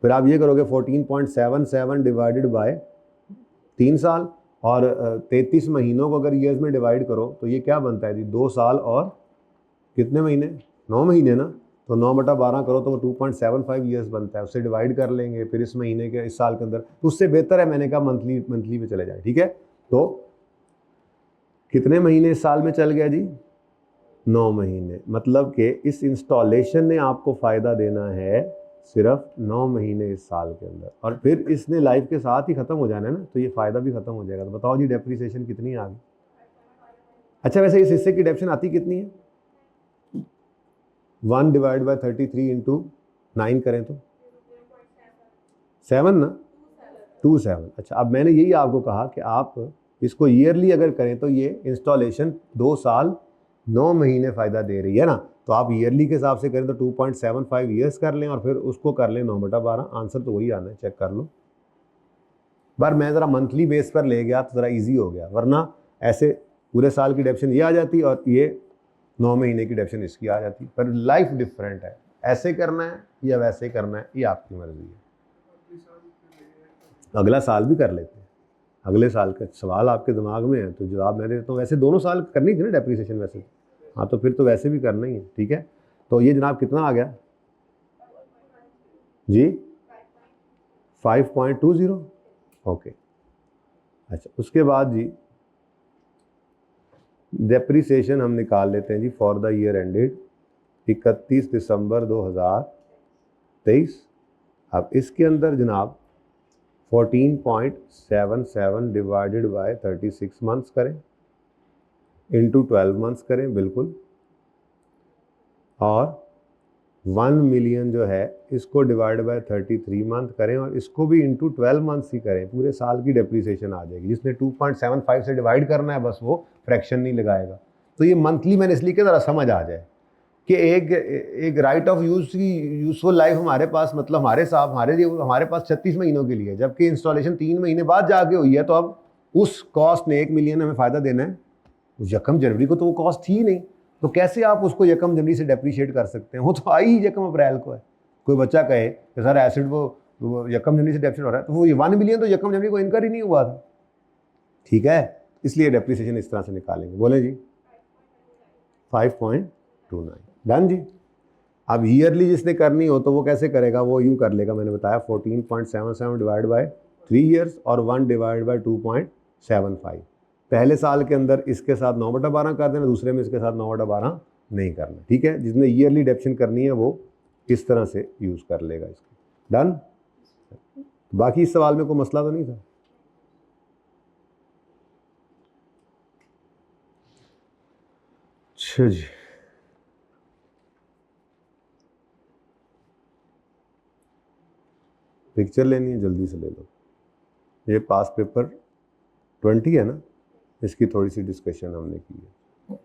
फिर आप ये करोगे 14.77 डिवाइडेड बाय 3 साल, और 33 महीनों को अगर ईयर्स में डिवाइड करो तो ये क्या बनता है जी, 2 साल और कितने महीने, 9 महीने ना। तो 9/12 करो तो वो 2.75 ईयर्स बनता है, उससे डिवाइड कर लेंगे फिर इस महीने के, इस साल के अंदर। तो उससे बेहतर है, मैंने कहा मंथली में चले जाए, ठीक है। तो कितने महीने इस साल में चल गया जी, 9 महीने। मतलब कि इस इंस्टॉलेशन ने आपको फ़ायदा देना है सिर्फ 9 महीने इस साल के अंदर, और फिर इसने लाइफ के साथ ही ख़त्म हो जाना है ना, तो ये फ़ायदा भी ख़त्म हो जाएगा। तो बताओ जी डेप्रीसिएशन कितनी आ गई। अच्छा, वैसे इस हिस्से की डेप्शन आती कितनी है, 1 डिवाइड बाय 33 इंटू 9 करें तो 7 ना, 27। अच्छा, अब मैंने यही आपको कहा कि आप इसको ईयरली अगर करें तो ये इंस्टॉलेशन 2 साल 9 महीने फ़ायदा दे रही है ना। तो आप ईयरली के हिसाब से करें तो 2.75 ईयर्स कर लें और फिर उसको कर लें 9/12, आंसर तो वही आना है, चेक कर लो। पर मैं ज़रा मंथली बेस पर ले गया तो ज़रा इजी हो गया, वरना ऐसे पूरे साल की डेप्शन ये आ जाती और ये 9 महीने की डेप्शन इसकी आ जाती। पर लाइफ डिफरेंट है, ऐसे करना है या वैसे करना है ये आपकी मर्ज़ी है। अगला साल भी कर लेते हैं, अगले साल का सवाल आपके दिमाग में है तो जवाब मैं देता हूँ। वैसे दोनों साल करनी थी ना डेप्रिसिएशन वैसे, हाँ तो फिर तो वैसे भी करना ही है, ठीक है। तो ये जनाब कितना आ गया जी? 5.20, ओके। अच्छा, उसके बाद जी डेप्रिसिएशन हम निकाल लेते हैं जी फॉर द ईयर एंडेड 31 दिसंबर 2023। अब इसके अंदर जनाब 14.77 डिवाइडेड बाय 36 मंथ्स करें, इंटू 12 मंथ्स करें बिल्कुल, और 1 मिलियन जो है इसको डिवाइड बाय 33 मंथ करें और इसको भी इंटू 12 मंथ्स ही करें, पूरे साल की डेप्रिसिएशन आ जाएगी। जिसने 2.75 से डिवाइड करना है बस वो फ्रैक्शन नहीं लगाएगा। तो ये मंथली मैंने इसलिए ज़रा समझ आ जाए कि एक राइट ऑफ यूज़ की यूजफुल लाइफ हमारे पास, मतलब हमारे पास 36 महीनों के लिए, जबकि इंस्टॉलेशन 3 महीने बाद जाके हुई है। तो अब उस कॉस्ट ने 1 मिलियन हमें फ़ायदा देना है, उस यकम जनवरी को तो वो कॉस्ट थी ही नहीं, तो कैसे आप उसको यकम जनवरी से डेप्रीशिएट कर सकते हैं? वो तो आई ही यकम अप्रैल को है। कोई बच्चा कहे कि सर एसिड वो यकम जनवरी से डेप्रीशिएट हो रहा है, तो वो 1 मिलियन तो यकम जनवरी को इनकर ही नहीं हुआ था, ठीक है। इसलिए डेप्रीसिएशन इस तरह से निकालेंगे। बोले जी 5.29, डन जी। अब ईयरली जिसने करनी हो तो वो कैसे करेगा, वो यूँ कर लेगा, मैंने बताया 14.77 डिवाइड बाय 3 ईयर्स और 1 डिवाइड बाय 2.75। पहले साल के अंदर इसके साथ 9/12 कर देना, दूसरे में इसके साथ 9/12 नहीं करना, ठीक है। जिसने ईयरली डेप्शन करनी है वो इस तरह से यूज़ कर लेगा इसको, डन। बाकी इस सवाल में कोई मसला तो नहीं था? अच्छा जी, पिक्चर लेनी है जल्दी से ले लो। ये पास पेपर 20 है ना, इसकी थोड़ी सी डिस्कशन हमने की है।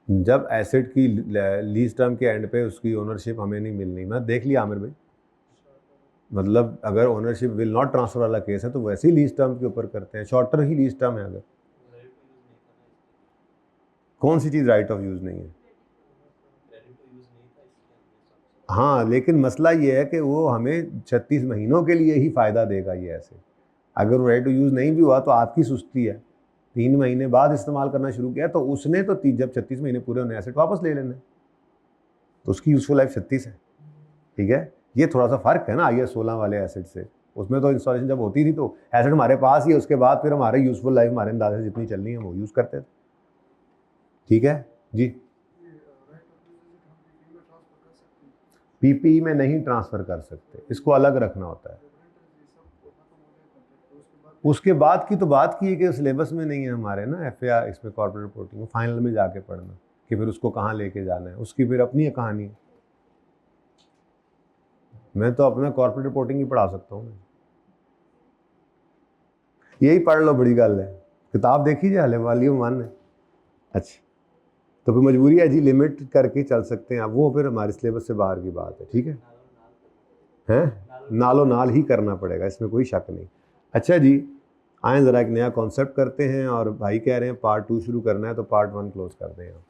जब एसेट की लीज टर्म के एंड पे उसकी ओनरशिप हमें नहीं मिलनी, मैं देख लिया आमिर भाई, मतलब अगर ओनरशिप विल नॉट ट्रांसफर वाला केस है तो वैसे ही लीज टर्म के ऊपर करते हैं, शॉर्टर ही लीज टर्म है। अगर कौन सी चीज़ राइट ऑफ यूज़ नहीं है? हाँ, लेकिन मसला ये है कि वो हमें 36 महीनों के लिए ही फ़ायदा देगा ये ऐसे। अगर वो राइट टू यूज़ नहीं भी हुआ तो आपकी सुस्ती है, 3 महीने बाद इस्तेमाल करना शुरू किया तो उसने तो जब 36 महीने पूरे होने एसेट वापस ले लेना, तो उसकी यूजफुल लाइफ 36 है, ठीक है। ये थोड़ा सा फ़र्क है ना IS 16 वाले एसेट से। उसमें तो इंस्टॉलेशन जब होती थी तो एसेट हमारे पास ही है, उसके बाद फिर हमारे यूजफुल लाइफ हमारे अंदाजे से जितनी चलनी है वो यूज़ करते थे, ठीक है जी। PPE में नहीं ट्रांसफ़र कर सकते, इसको अलग रखना होता है। उसके बाद की तो बात की है कि सिलेबस में नहीं है हमारे ना FAR, इसमें कॉर्पोरेट रिपोर्टिंग फाइनल में जाके पढ़ना कि फिर उसको कहाँ लेके जाना है, उसकी फिर अपनी है कहानी। मैं तो अपना कॉर्पोरेट रिपोर्टिंग ही पढ़ा सकता हूँ, यही पढ़ लो, बड़ी गल है। किताब देखी जाए, वॉल्यूम 1 है। अच्छा, तो फिर मजबूरी है जी, लिमिट करके चल सकते हैं, अब वो फिर हमारे सिलेबस से बाहर की बात है, ठीक है। हैं नालो नाल ही करना पड़ेगा, इसमें कोई शक नहीं। अच्छा जी, आए ज़रा एक नया कॉन्सेप्ट करते हैं, और भाई कह रहे हैं पार्ट 2 शुरू करना है तो पार्ट 1 क्लोज कर दें आप।